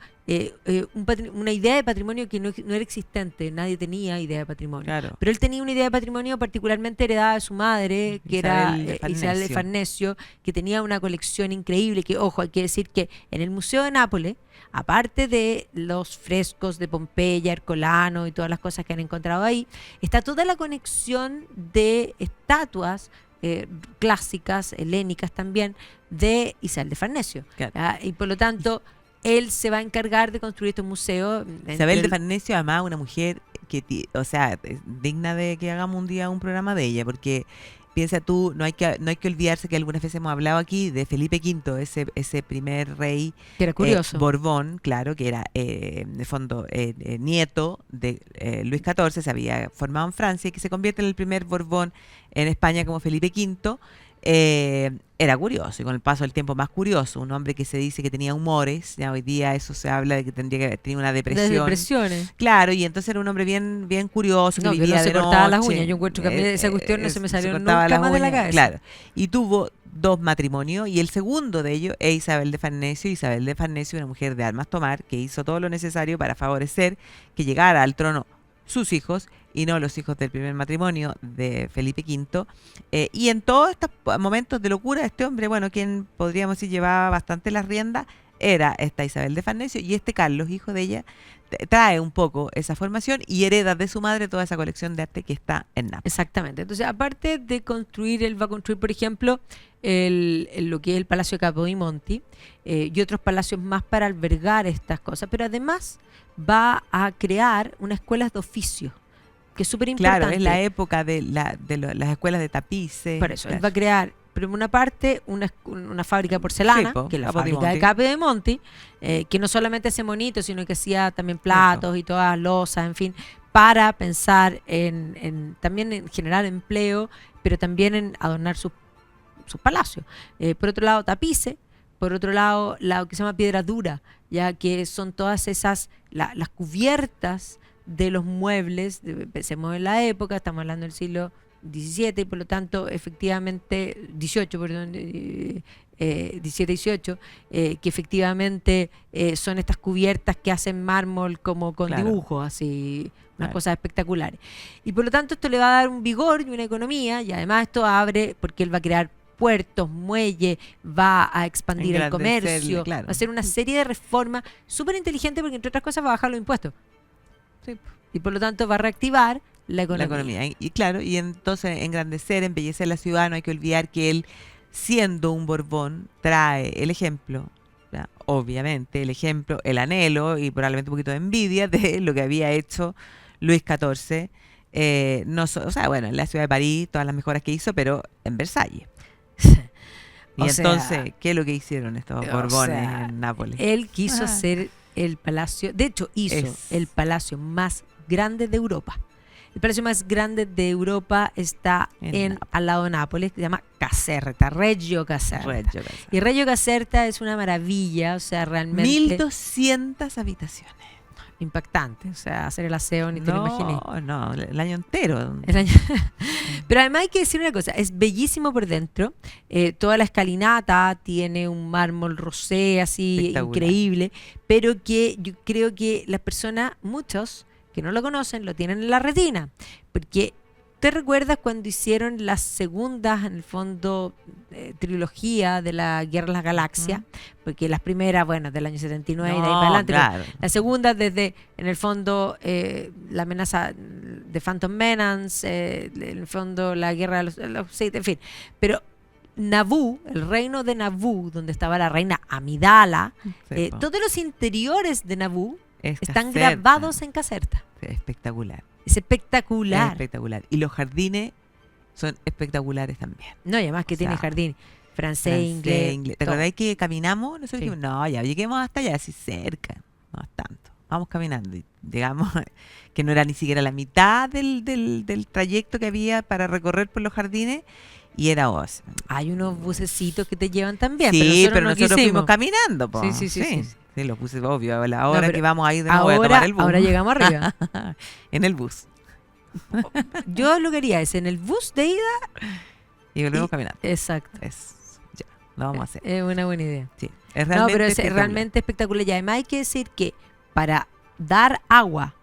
una idea de patrimonio que no era existente. Nadie tenía idea de patrimonio. Claro. Pero él tenía una idea de patrimonio particularmente heredada de su madre, que era Isabel de Farnesio, que tenía una colección increíble, que, ojo, hay que decir que en el Museo de Nápoles, aparte de los frescos de Pompeya, Herculano y todas las cosas que han encontrado ahí, está toda la conexión de estatuas clásicas, helénicas también, de Isabel de Farnesio. Claro. Y por lo tanto, él se va a encargar de construir estos museos. Isabel de Farnesio, además, una mujer que, o sea, es digna de que hagamos un día un programa de ella, porque piensa tú, no hay que olvidarse que algunas veces hemos hablado aquí de Felipe V, ese primer rey Que era curioso. Borbón, claro, que era de fondo nieto de Luis XIV, se había formado en Francia y que se convierte en el primer Borbón en España como Felipe V. Era curioso y con el paso del tiempo más curioso, un hombre que se dice que tenía humores, ya hoy día eso se habla de que tendría que tener una depresión. De depresiones. Claro, y entonces era un hombre bien, bien curioso, que No, que vivía no se de cortaba noche. las uñas. Yo encuentro que a mí esa cuestión no se me salió cortaba nunca las más de la uñas, cabeza. claro. Y tuvo 2 matrimonios y el segundo de ellos es Isabel de Farnesio. Isabel de Farnesio, una mujer de armas tomar, que hizo todo lo necesario para favorecer que llegara al trono sus hijos y no los hijos del primer matrimonio de Felipe V. Y en todos estos momentos de locura, este hombre, bueno, quien podríamos decir llevaba bastante las riendas, era esta Isabel de Farnesio, y este Carlos, hijo de ella, trae un poco esa formación y hereda de su madre toda esa colección de arte que está en Nápoles. Exactamente. Entonces, aparte de construir, él va a construir, por ejemplo, lo que es el Palacio Capodimonti y otros palacios más para albergar estas cosas, pero además va a crear unas escuelas de oficio, que es súper importante. Claro, es la época de las escuelas de tapices. Por eso, claro. él va a crear, por una parte, una fábrica de porcelana, Sí, po, que es la Capodimonti. fábrica de Capodimonti, que no solamente hace monitos, sino que hacía también platos y todas losas, en fin, para pensar también en generar empleo, pero también en adornar sus palacios. Por otro lado, tapices. Por otro lado, lo que se llama piedra dura, ya que son todas esas, las cubiertas de los muebles, pensemos en la época, estamos hablando del siglo XVII, y por lo tanto, efectivamente, XVIII, que efectivamente son estas cubiertas que hacen mármol como con dibujos, así, unas cosas espectaculares. Y por lo tanto, esto le va a dar un vigor y una economía, y además esto abre, porque él va a crear puertos, muelles, va a expandir el comercio, va a hacer una serie de reformas súper inteligentes porque entre otras cosas va a bajar los impuestos. Sí. Y por lo tanto va a reactivar la economía. Y claro, y entonces engrandecer, embellecer la ciudad, no hay que olvidar que él, siendo un Borbón, trae el ejemplo, ¿ya? Obviamente, el ejemplo, el anhelo y probablemente un poquito de envidia de lo que había hecho Luis XIV, o sea, bueno, en la ciudad de París, todas las mejoras que hizo, pero en Versalles. Y entonces, ¿qué es lo que hicieron estos Borbones en Nápoles? Él quiso hacer el palacio, de hecho hizo el palacio más grande de Europa. El palacio más grande de Europa está al lado de Nápoles, que se llama Caserta, Reggio Caserta. Y Reggio Caserta es una maravilla, o sea, realmente 1200 habitaciones. Impactante, o sea, hacer el aseo, ni te lo imaginé. No, el año entero. Pero además hay que decir una cosa, es bellísimo por dentro, toda la escalinata tiene un mármol rosé así increíble, pero que yo creo que las personas, muchos que no lo conocen, lo tienen en la retina, porque ¿te recuerdas cuando hicieron las segundas, en el fondo, trilogía de la Guerra de las Galaxias? Porque las primeras, bueno, del año 79 y de ahí para adelante. Claro. La segunda desde, en el fondo, la amenaza de Phantom Menace, en el fondo, la Guerra de los en fin. Pero Naboo, el reino de Naboo, donde estaba la reina Amidala, todos los interiores de Naboo están grabados en Caserta. Espectacular. Es espectacular. Es espectacular. Y los jardines son espectaculares también. No, y además que tiene jardín francés, inglés. ¿Te acordás que caminamos? Nosotros dijimos, no, ya lleguemos hasta allá, así cerca. No es tanto. Vamos caminando. Y llegamos, que no era ni siquiera la mitad del trayecto que había para recorrer por los jardines. Y era hay unos bucecitos que te llevan también. Sí, pero nosotros fuimos caminando. Po. Sí. Sí, lo puse obvio. A la hora que vamos a ir de nuevo a tomar el bus. Ahora llegamos arriba. En el bus. Yo lo quería es en el bus de ida. Y volvemos caminando. Exacto. Ya, lo vamos a hacer. Es una buena idea. Sí, es realmente espectacular. Y además hay que decir que para dar agua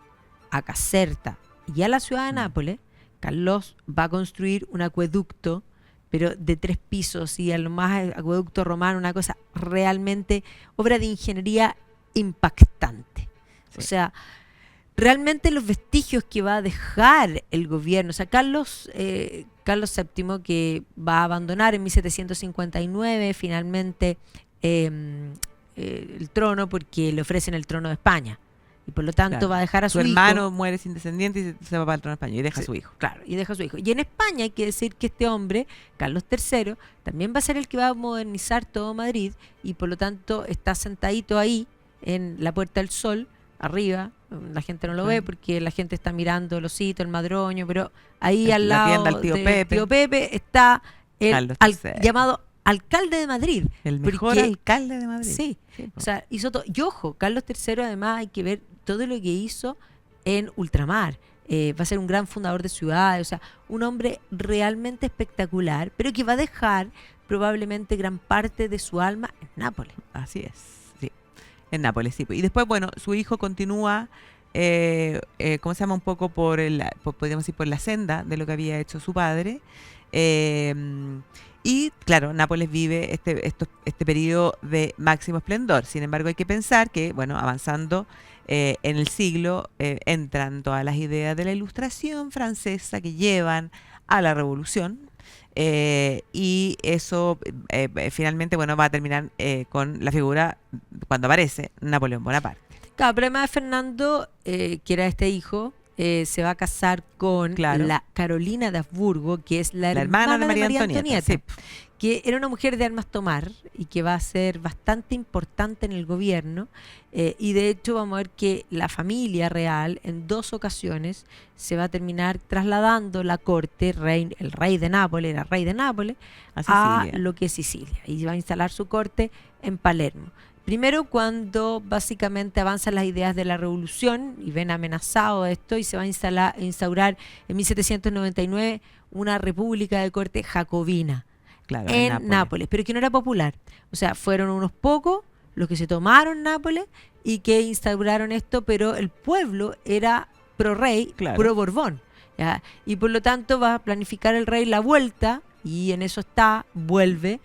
a Caserta y a la ciudad de Nápoles, Carlos va a construir un acueducto, pero de 3 pisos y a lo más acueducto romano, una cosa realmente, obra de ingeniería impactante. Sí. O sea, realmente los vestigios que va a dejar el gobierno, o sea, Carlos VII, que va a abandonar en 1759, finalmente el trono porque le ofrecen el trono de España. Y por lo tanto Claro. va a dejar a su hermano hijo. muere sin descendiente y se va para el trono español y deja a Sí, su hijo. claro, y deja a su hijo. Y en España hay que decir que este hombre, Carlos III, también va a ser el que va a modernizar todo Madrid y por lo tanto está sentadito ahí en la Puerta del Sol, arriba. La gente no lo ve Claro. porque la gente está mirando los hitos, el Madroño, pero ahí La al tienda lado al tío del Pepe. tío Pepe está el Carlos III. llamado alcalde de Madrid. El mejor porque- alcalde de Madrid. Sí, Sí, po. o sea, hizo todo. Y ojo, Carlos III además hay que ver todo lo que hizo en ultramar. Va a ser un gran fundador de ciudades, o sea, un hombre realmente espectacular, pero que va a dejar probablemente gran parte de su alma en Nápoles. Así es, sí. En Nápoles, sí. Y después, bueno, su hijo continúa, ¿cómo se llama? Un poco podríamos decir, por la senda de lo que había hecho su padre. Eh, y claro, Nápoles vive este periodo de máximo esplendor. Sin embargo, hay que pensar que, bueno, avanzando en el siglo, entran todas las ideas de la Ilustración francesa que llevan a la Revolución. Y eso finalmente, bueno, va a terminar con la figura, cuando aparece, Napoleón Bonaparte. Claro, pero además Fernando, que era este hijo, se va a casar con Claro. la Carolina de Habsburgo, que es la La hermana de María Antonieta, sí. que era una mujer de armas tomar y que va a ser bastante importante en el gobierno. Y de hecho vamos a ver que la familia real en 2 ocasiones se va a terminar trasladando la corte, el rey de Nápoles, era rey de Nápoles, A a Sicilia. lo que es Sicilia. Y va a instalar su corte en Palermo. Primero cuando básicamente avanzan las ideas de la revolución y ven amenazado esto y se va a instaurar en 1799 una república de corte jacobina Claro, en Nápoles, pero que no era popular. O sea, fueron unos pocos los que se tomaron Nápoles y que instauraron esto, pero el pueblo era pro rey, Claro. pro Borbón. ¿Ya? Y por lo tanto va a planificar el rey la vuelta y en eso vuelve,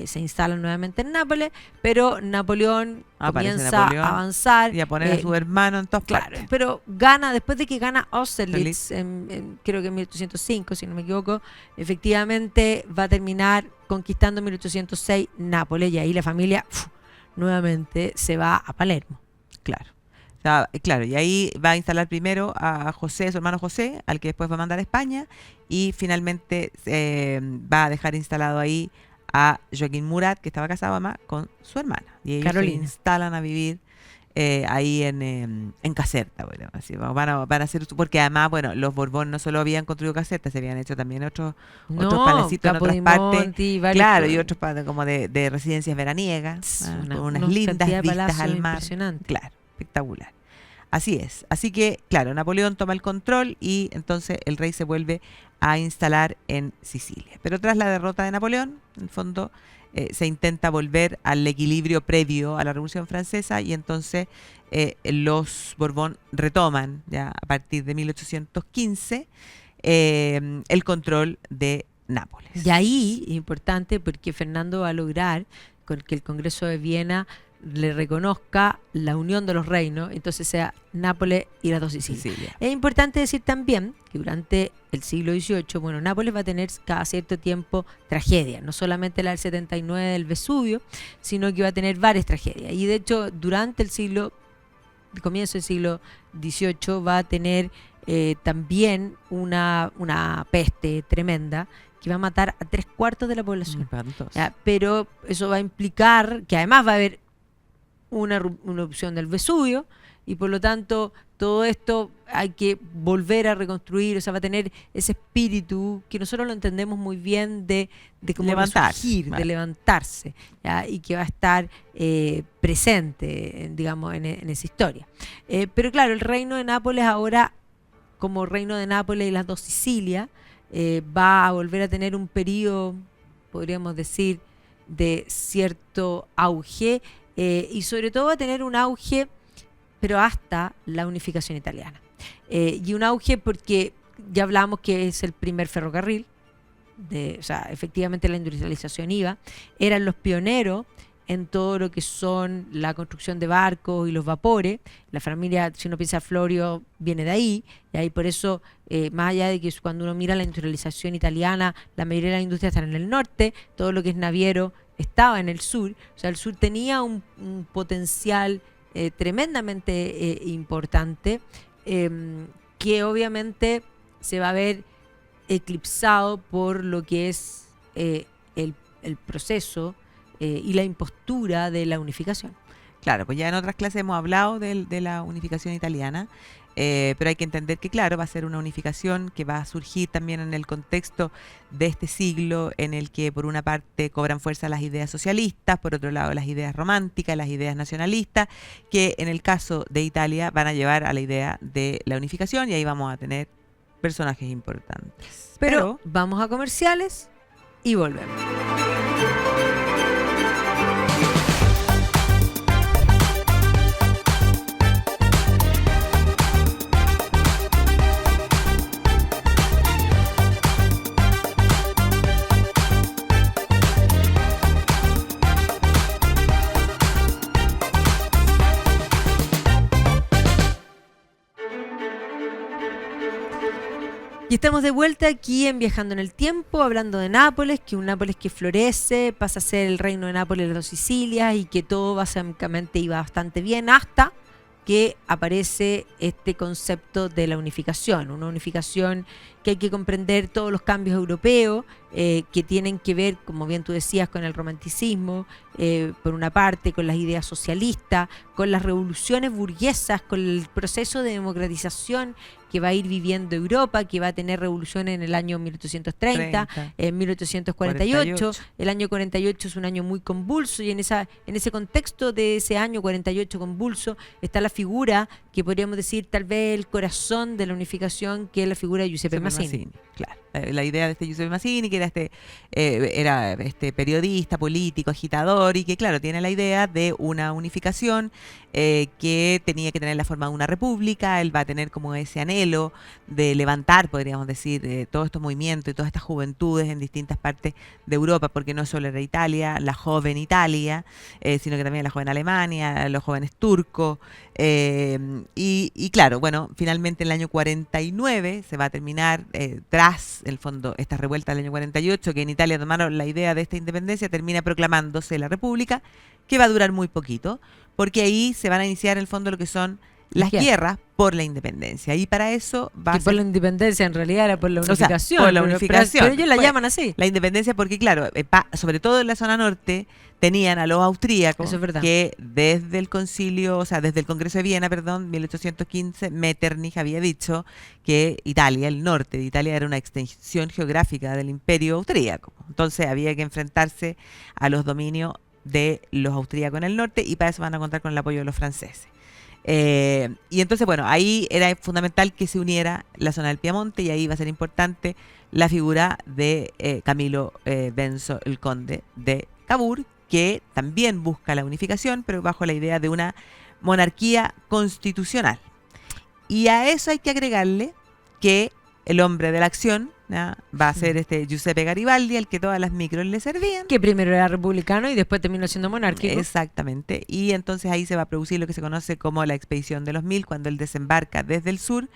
se instala nuevamente en Nápoles, pero Napoleón Aparece comienza Napoleón a avanzar. Y a poner a su hermano en todas Claro, partes. pero gana, después de que gana Austerlitz, creo que en 1805, si no me equivoco, efectivamente va a terminar conquistando en 1806 Nápoles y ahí la familia nuevamente se va a Palermo. Claro. O sea, claro, y ahí va a instalar primero a José, su hermano José, al que después va a mandar a España, y finalmente va a dejar instalado ahí a Joaquín Murat, que estaba casado además con su hermana. Y ellos Carolina. se instalan a vivir ahí en Caserta. Bueno, así, van a hacer, porque además, bueno, los Borbón no solo habían construido Caserta, se habían hecho también otros palecitos en otras partes. Capodimonte, varios Claro, y otros como de residencias veraniegas, con unas lindas cantidad de vistas palacios al mar. impresionantes. Claro, espectacular. Así es. Así que, claro, Napoleón toma el control y entonces el rey se vuelve a instalar en Sicilia. Pero tras la derrota de Napoleón, en el fondo, se intenta volver al equilibrio previo a la Revolución Francesa y entonces los Borbón retoman, ya a partir de 1815, el control de Nápoles. Y ahí, importante, porque Fernando va a lograr que el Congreso de Viena le reconozca la unión de los reinos, entonces sea Nápoles y las 2 Sicilias. Sicilia. Es importante decir también que durante el siglo XVIII, bueno, Nápoles va a tener cada cierto tiempo tragedias, no solamente la del 79 del Vesubio, sino que va a tener varias tragedias. Y de hecho, durante el comienzo del siglo XVIII va a tener también una peste tremenda que va a matar a 3/4 de la población. Espantoso. ¿Ya? Pero eso va a implicar que además va a haber una erupción del Vesubio y por lo tanto todo esto hay que volver a reconstruir, o sea, va a tener ese espíritu que nosotros lo entendemos muy bien de cómo Levantarse, resurgir, vale. de levantarse, ¿ya? Y que va a estar presente, digamos, en esa historia. Pero claro, el reino de Nápoles ahora, como reino de Nápoles y las 2 Sicilias, va a volver a tener un periodo, podríamos decir, de cierto auge y sobre todo va a tener un auge, pero hasta la unificación italiana. Y un auge porque ya hablamos que es el primer ferrocarril, o sea, efectivamente la industrialización iba, eran los pioneros en todo lo que son la construcción de barcos y los vapores. La familia, si uno piensa Florio, viene de ahí, y ahí por eso, más allá de que cuando uno mira la industrialización italiana, la mayoría de las industrias están en el norte, todo lo que es naviero estaba en el sur. O sea, el sur tenía un potencial tremendamente importante, que obviamente se va a ver eclipsado por lo que es el proceso y la impostura de la unificación. Claro, pues ya en otras clases hemos hablado de la unificación italiana, pero hay que entender que, claro, va a ser una unificación que va a surgir también en el contexto de este siglo en el que, por una parte, cobran fuerza las ideas socialistas, por otro lado, las ideas románticas, las ideas nacionalistas, que en el caso de Italia van a llevar a la idea de la unificación, y ahí vamos a tener personajes importantes. Pero vamos a comerciales y volvemos. Y estamos de vuelta aquí en Viajando en el Tiempo, hablando de Nápoles, que un Nápoles que florece, pasa a ser el reino de Nápoles de las Sicilias, y que todo básicamente iba bastante bien hasta que aparece este concepto de la unificación, una unificación que hay que comprender todos los cambios europeos que tienen que ver, como bien tú decías, con el romanticismo, por una parte, con las ideas socialistas, con las revoluciones burguesas, con el proceso de democratización que va a ir viviendo Europa, que va a tener revolución en el año 1830, en 1848. El año 48 es un año muy convulso, y en ese contexto de ese año 48 convulso está la figura que podríamos decir tal vez el corazón de la unificación, que es la figura de Giuseppe Mazzini. Claro, la idea de este Giuseppe Mazzini, que era este periodista, político, agitador, y que, claro, tiene la idea de una unificación que tenía que tener la forma de una república. Él va a tener como ese anhelo de levantar, podríamos decir, todos estos movimientos y todas estas juventudes en distintas partes de Europa, porque no solo era Italia, la joven Italia, sino que también la joven Alemania, los jóvenes turcos, y claro, bueno, finalmente en el año 49 se va a terminar, tras, en el fondo, esta revuelta del año 48, que en Italia tomaron la idea de esta independencia, termina proclamándose la república, que va a durar muy poquito, porque ahí se van a iniciar en el fondo lo que son las guerras por la independencia. Y para eso va a ser... por la independencia en realidad era por la unificación. O sea, por la unificación. Pero ellos la llaman así. La independencia porque, claro, sobre todo en la zona norte, tenían a los austríacos que desde el concilio, o sea, desde el Congreso de Viena, 1815, Metternich había dicho que Italia, el norte de Italia, era una extensión geográfica del imperio austríaco. Entonces había que enfrentarse a los dominios de los austríacos en el norte, y para eso van a contar con el apoyo de los franceses. Y entonces, bueno, ahí era fundamental que se uniera la zona del Piamonte, y ahí va a ser importante la figura de Camilo Benso, el conde de Cavour, que también busca la unificación, pero bajo la idea de una monarquía constitucional. Y a eso hay que agregarle que el hombre de la acción, ¿ya?, va a ser Giuseppe Garibaldi, al que todas las micros le servían. Que primero era republicano y después terminó siendo monárquico. Exactamente. Y entonces ahí se va a producir lo que se conoce como la expedición de los 1000, cuando él desembarca desde el sur,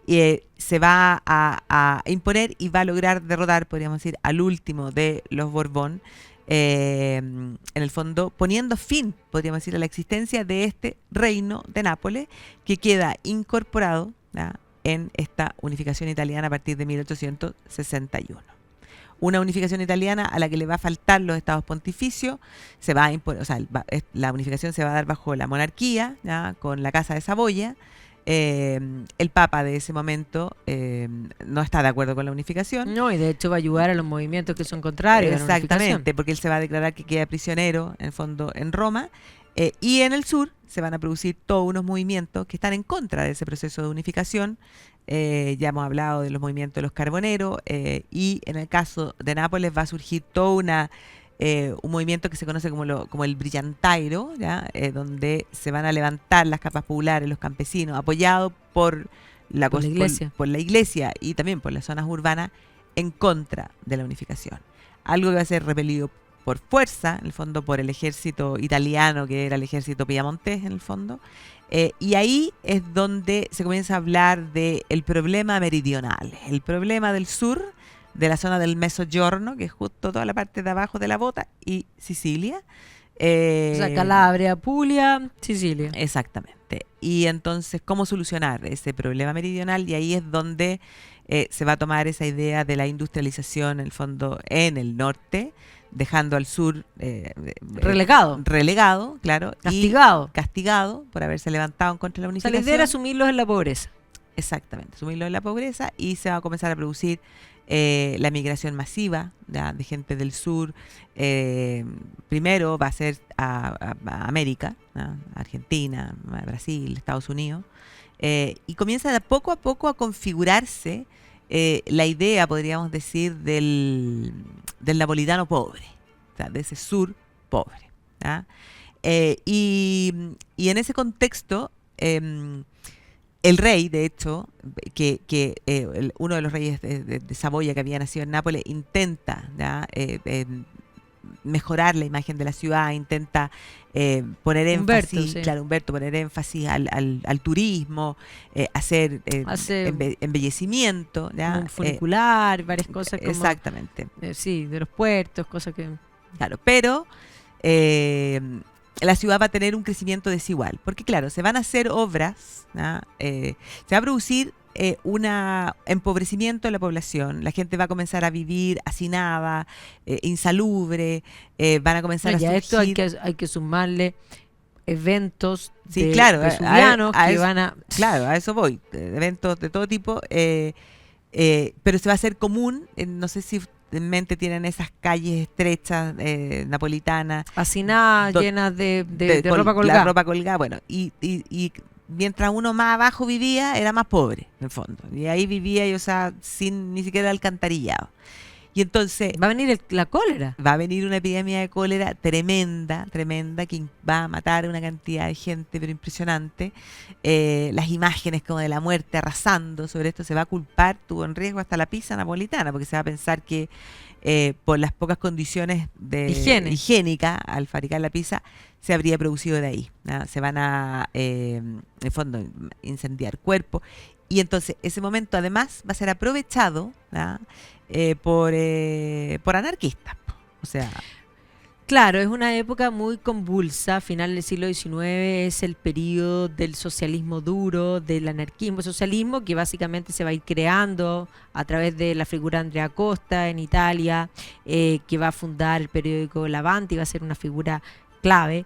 y se va a imponer y va a lograr derrotar, podríamos decir, al último de los Borbón, en el fondo poniendo fin, podríamos decir, a la existencia de este reino de Nápoles, que queda incorporado, ¿ya?, en esta unificación italiana a partir de 1861. Una unificación italiana a la que le va a faltar los estados pontificios. Se va a imponer, o sea, la unificación se va a dar bajo la monarquía, ¿ya?, con la Casa de Saboya. El Papa de ese momento no está de acuerdo con la unificación. No, y de hecho va a ayudar a los movimientos que son contrarios. Exactamente, porque él se va a declarar que queda prisionero, en el fondo, en Roma. Y en el sur se van a producir todos unos movimientos que están en contra de ese proceso de unificación. Ya hemos hablado de los movimientos de los carboneros, y en el caso de Nápoles va a surgir todo un movimiento que se conoce como el brillantairo, ¿ya?, donde se van a levantar las capas populares, los campesinos, apoyados por la iglesia y también por las zonas urbanas, en contra de la unificación. Algo que va a ser repelido por fuerza, en el fondo, por el ejército italiano, que era el ejército piamontés, en el fondo. Y ahí es donde se comienza a hablar del problema meridional. El problema del sur de la zona del Mezzogiorno, que es justo toda la parte de abajo de la bota, y Sicilia. O sea, Calabria, Puglia, Sicilia. Exactamente. Y entonces, ¿cómo solucionar ese problema meridional? Y ahí es donde se va a tomar esa idea de la industrialización, en el fondo, en el norte, dejando al sur relegado, claro, castigado por haberse levantado en contra de la O sea, unificación. la idea era sumirlos en la pobreza. Exactamente, sumirlo en la pobreza, y se va a comenzar a producir la migración masiva de gente del sur. Primero va a ser a América, ¿no? Argentina, Brasil, Estados Unidos, y comienza de poco a poco a configurarse la idea, podríamos decir, del napolitano pobre, o sea, de ese sur pobre, ¿ya? Y en ese contexto, el rey, de hecho, uno de los reyes de Saboya, que había nacido en Nápoles, intenta, ¿ya? Mejorar la imagen de la ciudad, intenta poner énfasis, Humberto, poner énfasis al turismo, hacer embellecimiento, ¿ya? Un funicular, varias cosas como... Exactamente. Sí, de los puertos, cosas que... Claro, pero... la ciudad va a tener un crecimiento desigual, porque claro, se van a hacer obras, ¿no? Se va a producir un empobrecimiento de la población, la gente va a comenzar a vivir hacinada, insalubre, van a comenzar a surgir... esto hay que sumarle eventos vesuvianos que van a... Claro, a eso voy, eventos de todo tipo, pero se va a hacer común, no sé si en mente tienen esas calles estrechas napolitanas, hacinadas, llenas de ropa colgada. La ropa colgada, bueno, y mientras uno más abajo vivía, era más pobre, en el fondo. Y ahí vivía, o sea, sin ni siquiera alcantarillado. Y entonces... Va a venir la cólera. Va a venir una epidemia de cólera tremenda, que va a matar a una cantidad de gente, pero impresionante. Las imágenes como de la muerte arrasando sobre esto, se va a culpar, tuvo en riesgo hasta la pizza napolitana, porque se va a pensar que por las pocas condiciones higiénicas al fabricar la pizza, se habría producido de ahí, ¿no? Se van a, en el fondo, incendiar cuerpos. Y entonces ese momento además va a ser aprovechado, ¿no? Por anarquistas. O sea... Claro, es una época muy convulsa, final del siglo XIX, es el periodo del socialismo duro, del anarquismo, socialismo que básicamente se va a ir creando a través de la figura de Andrea Costa en Italia, que va a fundar el periódico L'Avanti, va a ser una figura clave,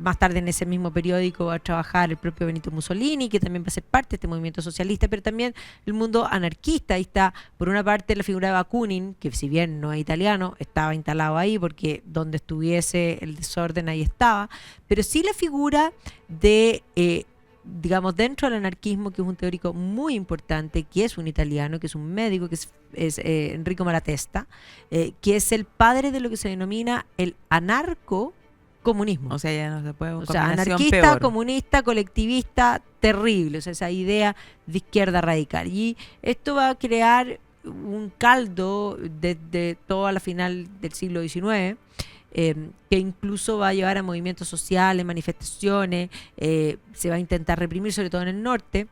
más tarde en ese mismo periódico va a trabajar el propio Benito Mussolini, que también va a ser parte de este movimiento socialista, pero también el mundo anarquista. Ahí está, por una parte, la figura de Bakunin, que si bien no es italiano, estaba instalado ahí porque donde estuviese el desorden ahí estaba, pero sí la figura de... digamos, dentro del anarquismo, que es un teórico muy importante, que es un italiano, que es un médico, que es Enrico Malatesta, que es el padre de lo que se denomina el anarcocomunismo. O sea, ya no se puede, o sea, anarquista, peor. Comunista, colectivista, terrible, o sea, esa idea de izquierda radical. Y esto va a crear un caldo desde toda la final del siglo XIX, que incluso va a llevar a movimientos sociales, manifestaciones, se va a intentar reprimir, sobre todo en el norte.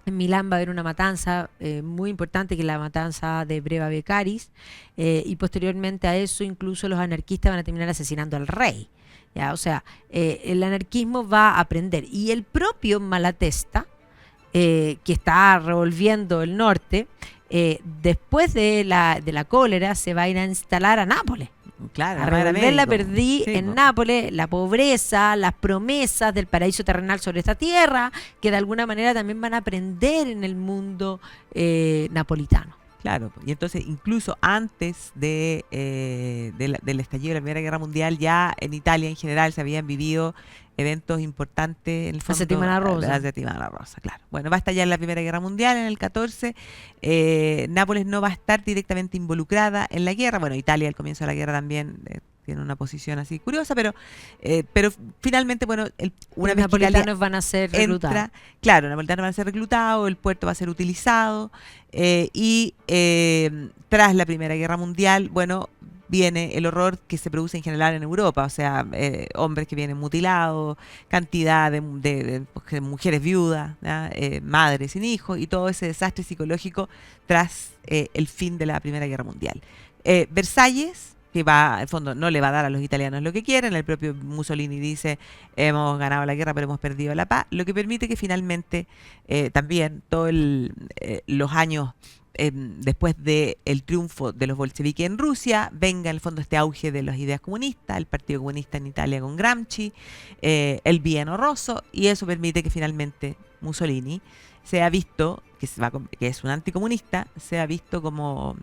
En Milán va a haber una matanza muy importante, que es la matanza de Breva Beccaris, y posteriormente a eso incluso los anarquistas van a terminar asesinando al rey. ¿Ya? O sea, el anarquismo va a aprender. Y el propio Malatesta, que está revolviendo el norte, después de la cólera se va a ir a instalar a Nápoles. Claro, a revolver la perdí en Nápoles, la pobreza, las promesas del paraíso terrenal sobre esta tierra, que de alguna manera también van a aprender en el mundo napolitano. Claro, y entonces incluso antes del estallido de la Primera Guerra Mundial, ya en Italia en general se habían vivido eventos importantes, en el fondo, la Settimana Rosa, claro. Bueno, va a estallar la Primera Guerra Mundial en el 14, Nápoles no va a estar directamente involucrada en la guerra. Bueno, Italia al comienzo de la guerra también tiene una posición así curiosa, pero finalmente, bueno, una vez napolitanos van a ser reclutados. Claro, los napolitanos van a ser reclutados, el puerto va a ser utilizado, y tras la Primera Guerra Mundial, bueno, viene el horror que se produce en general en Europa, o sea, hombres que vienen mutilados, cantidad de mujeres viudas, madres sin hijos, y todo ese desastre psicológico tras el fin de la Primera Guerra Mundial. Versalles, que va, en fondo, no le va a dar a los italianos lo que quieren. El propio Mussolini dice, hemos ganado la guerra, pero hemos perdido la paz, lo que permite que finalmente también todos los años después del triunfo de los bolcheviques en Rusia, venga en el fondo este auge de las ideas comunistas, el Partido Comunista en Italia con Gramsci, el bienio rosso, y eso permite que finalmente Mussolini sea visto, que es un anticomunista, sea visto como,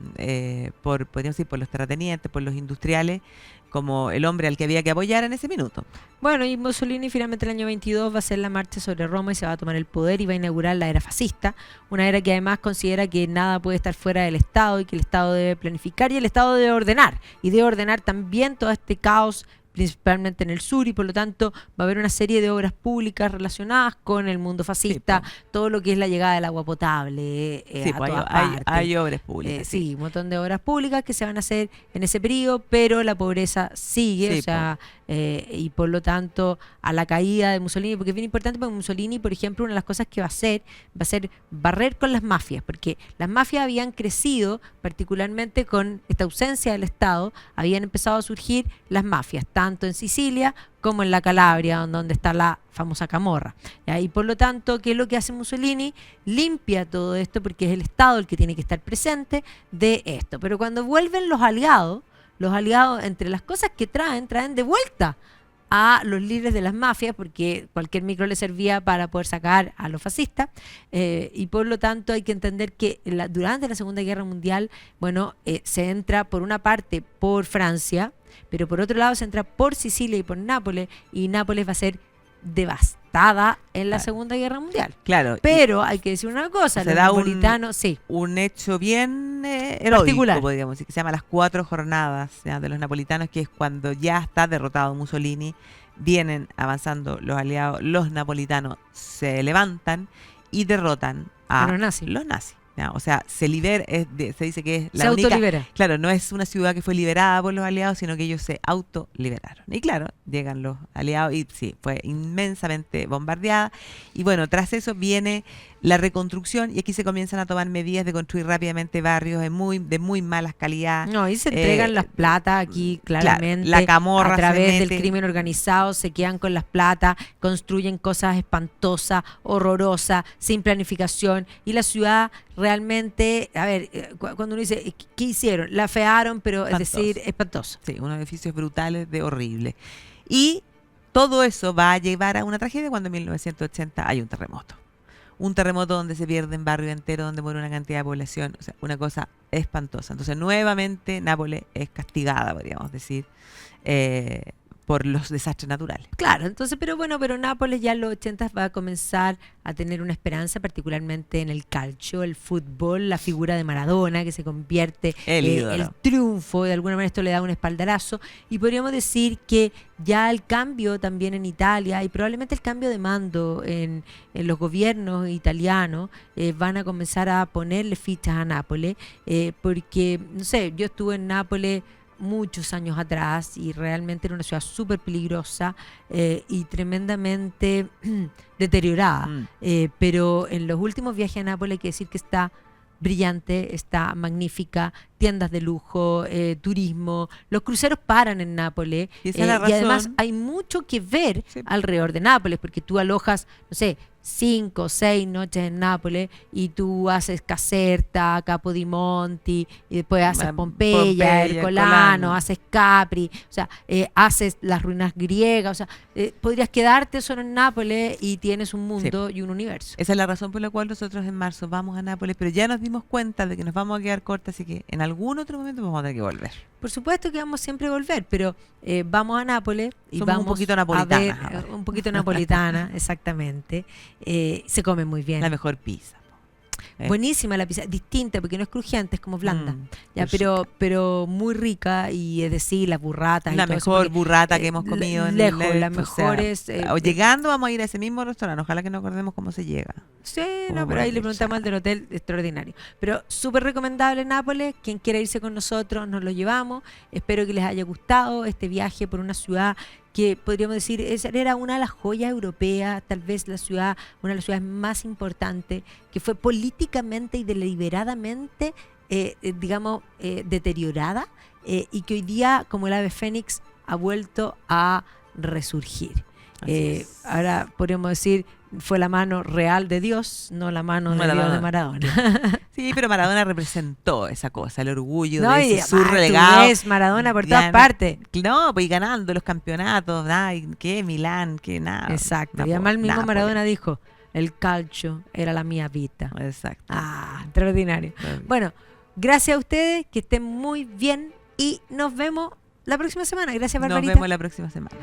podríamos decir, por los terratenientes, por los industriales, como el hombre al que había que apoyar en ese minuto. Bueno, y Mussolini finalmente el año 22 va a hacer la marcha sobre Roma y se va a tomar el poder y va a inaugurar la era fascista, una era que además considera que nada puede estar fuera del Estado y que el Estado debe planificar y el Estado debe ordenar, y debe ordenar también todo este caos principalmente en el sur, y por lo tanto va a haber una serie de obras públicas relacionadas con el mundo fascista, sí, todo lo que es la llegada del agua potable sí, a hay obras públicas. Sí, un montón de obras públicas que se van a hacer en ese periodo, pero la pobreza sigue, sí, o sea, y por lo tanto a la caída de Mussolini, porque es bien importante, porque Mussolini, por ejemplo, una de las cosas que va a ser barrer con las mafias, porque las mafias habían crecido particularmente con esta ausencia del Estado, habían empezado a surgir las mafias, tanto en Sicilia como en la Calabria, donde está la famosa Camorra. ¿Ya? Y por lo tanto, ¿qué es lo que hace Mussolini? Limpia todo esto porque es el Estado el que tiene que estar presente de esto. Pero cuando vuelven los aliados, entre las cosas que traen de vuelta a los líderes de las mafias, porque cualquier micro le servía para poder sacar a los fascistas, y por lo tanto hay que entender que durante la Segunda Guerra Mundial, bueno, se entra por una parte por Francia, pero por otro lado se entra por Sicilia y por Nápoles, y Nápoles va a ser devastada en la Segunda Guerra Mundial. Claro. Pero hay que decir una cosa, los napolitanos, sí. Un hecho bien heroico, podríamos decir, que se llama las 4 jornadas, ¿ya?, de los napolitanos, que es cuando ya está derrotado Mussolini, vienen avanzando los aliados, los napolitanos se levantan y derrotan a los nazis. ¿Ya? O sea, se dice que es la única, autolibera. Claro, no es una ciudad que fue liberada por los aliados, sino que ellos se autoliberaron. Y claro, llegan los aliados y sí, fue inmensamente bombardeada. Y bueno, tras eso viene la reconstrucción, y aquí se comienzan a tomar medidas de construir rápidamente barrios de muy malas calidades. No, y se entregan las platas aquí claramente. La Camorra a través del crimen organizado se quedan con las platas, construyen cosas espantosas, horrorosas, sin planificación, y la ciudad realmente, a ver, cuando uno dice, ¿qué hicieron? La afearon, pero espantoso. Es decir, espantoso. Sí, unos edificios brutales, horribles. Y todo eso va a llevar a una tragedia cuando en 1980 hay un terremoto. Un terremoto donde se pierden barrios enteros, donde muere una cantidad de población, o sea, una cosa espantosa. Entonces, nuevamente, Nápoles es castigada, podríamos decir, por los desastres naturales. Claro, entonces, pero Nápoles ya en los 80 va a comenzar a tener una esperanza, particularmente en el calcio, el fútbol, la figura de Maradona, que se convierte el triunfo, de alguna manera esto le da un espaldarazo, y podríamos decir que ya el cambio también en Italia, y probablemente el cambio de mando en los gobiernos italianos, van a comenzar a ponerle fichas a Nápoles, porque, no sé, yo estuve en Nápoles muchos años atrás y realmente era una ciudad súper peligrosa y tremendamente deteriorada. Pero en los últimos viajes a Nápoles hay que decir que está brillante, está magnífica, tiendas de lujo, turismo, los cruceros paran en Nápoles, y además hay mucho que ver alrededor de Nápoles, porque tú alojas, no sé, 5 o 6 noches en Nápoles y tú haces Caserta, Capodimonte, y después haces Pompeya, Hercolano, haces Capri, o sea, haces las ruinas griegas, o sea, podrías quedarte solo en Nápoles y tienes un mundo y un universo. Esa es la razón por la cual nosotros en marzo vamos a Nápoles, pero ya nos dimos cuenta de que nos vamos a quedar cortas, así que en algún otro momento vamos a tener que volver. Por supuesto que vamos siempre a volver, pero vamos a Nápoles y somos vamos un poquito napolitanas, un poquito napolitana, exactamente. Se come muy bien. La mejor pizza. Buenísima la pizza, distinta porque no es crujiente, es como blanda. Ya, qué pero muy rica, y es decir, las burratas la y todo eso, mejor porque, burrata que hemos comido en lejos, el las mejores. o llegando vamos a ir a ese mismo restaurante, ojalá que no acordemos cómo se llega. Sí, Como no, pero ahí le buena preguntamos al del hotel, extraordinario. Pero súper recomendable Nápoles, quien quiera irse con nosotros, nos lo llevamos. Espero que les haya gustado este viaje por una ciudad que podríamos decir era una de las joyas europeas, tal vez una de las ciudades más importantes, que fue políticamente y deliberadamente, deteriorada, y que hoy día, como el ave fénix, ha vuelto a resurgir. Ahora podríamos decir, fue la mano real de Dios, no la mano de Dios de Maradona. Sí, pero Maradona representó esa cosa, el orgullo No, de y ese sur tú relegado. ves Maradona por todas partes. No, pues y ganando los campeonatos, que Milán, que nada. Exacto. Y además el mismo Maradona dijo, el calcio era la mía vida. Exacto. Extraordinario. Bueno, gracias a ustedes, que estén muy bien y nos vemos la próxima semana. Gracias, Barbarita. Nos vemos la próxima semana.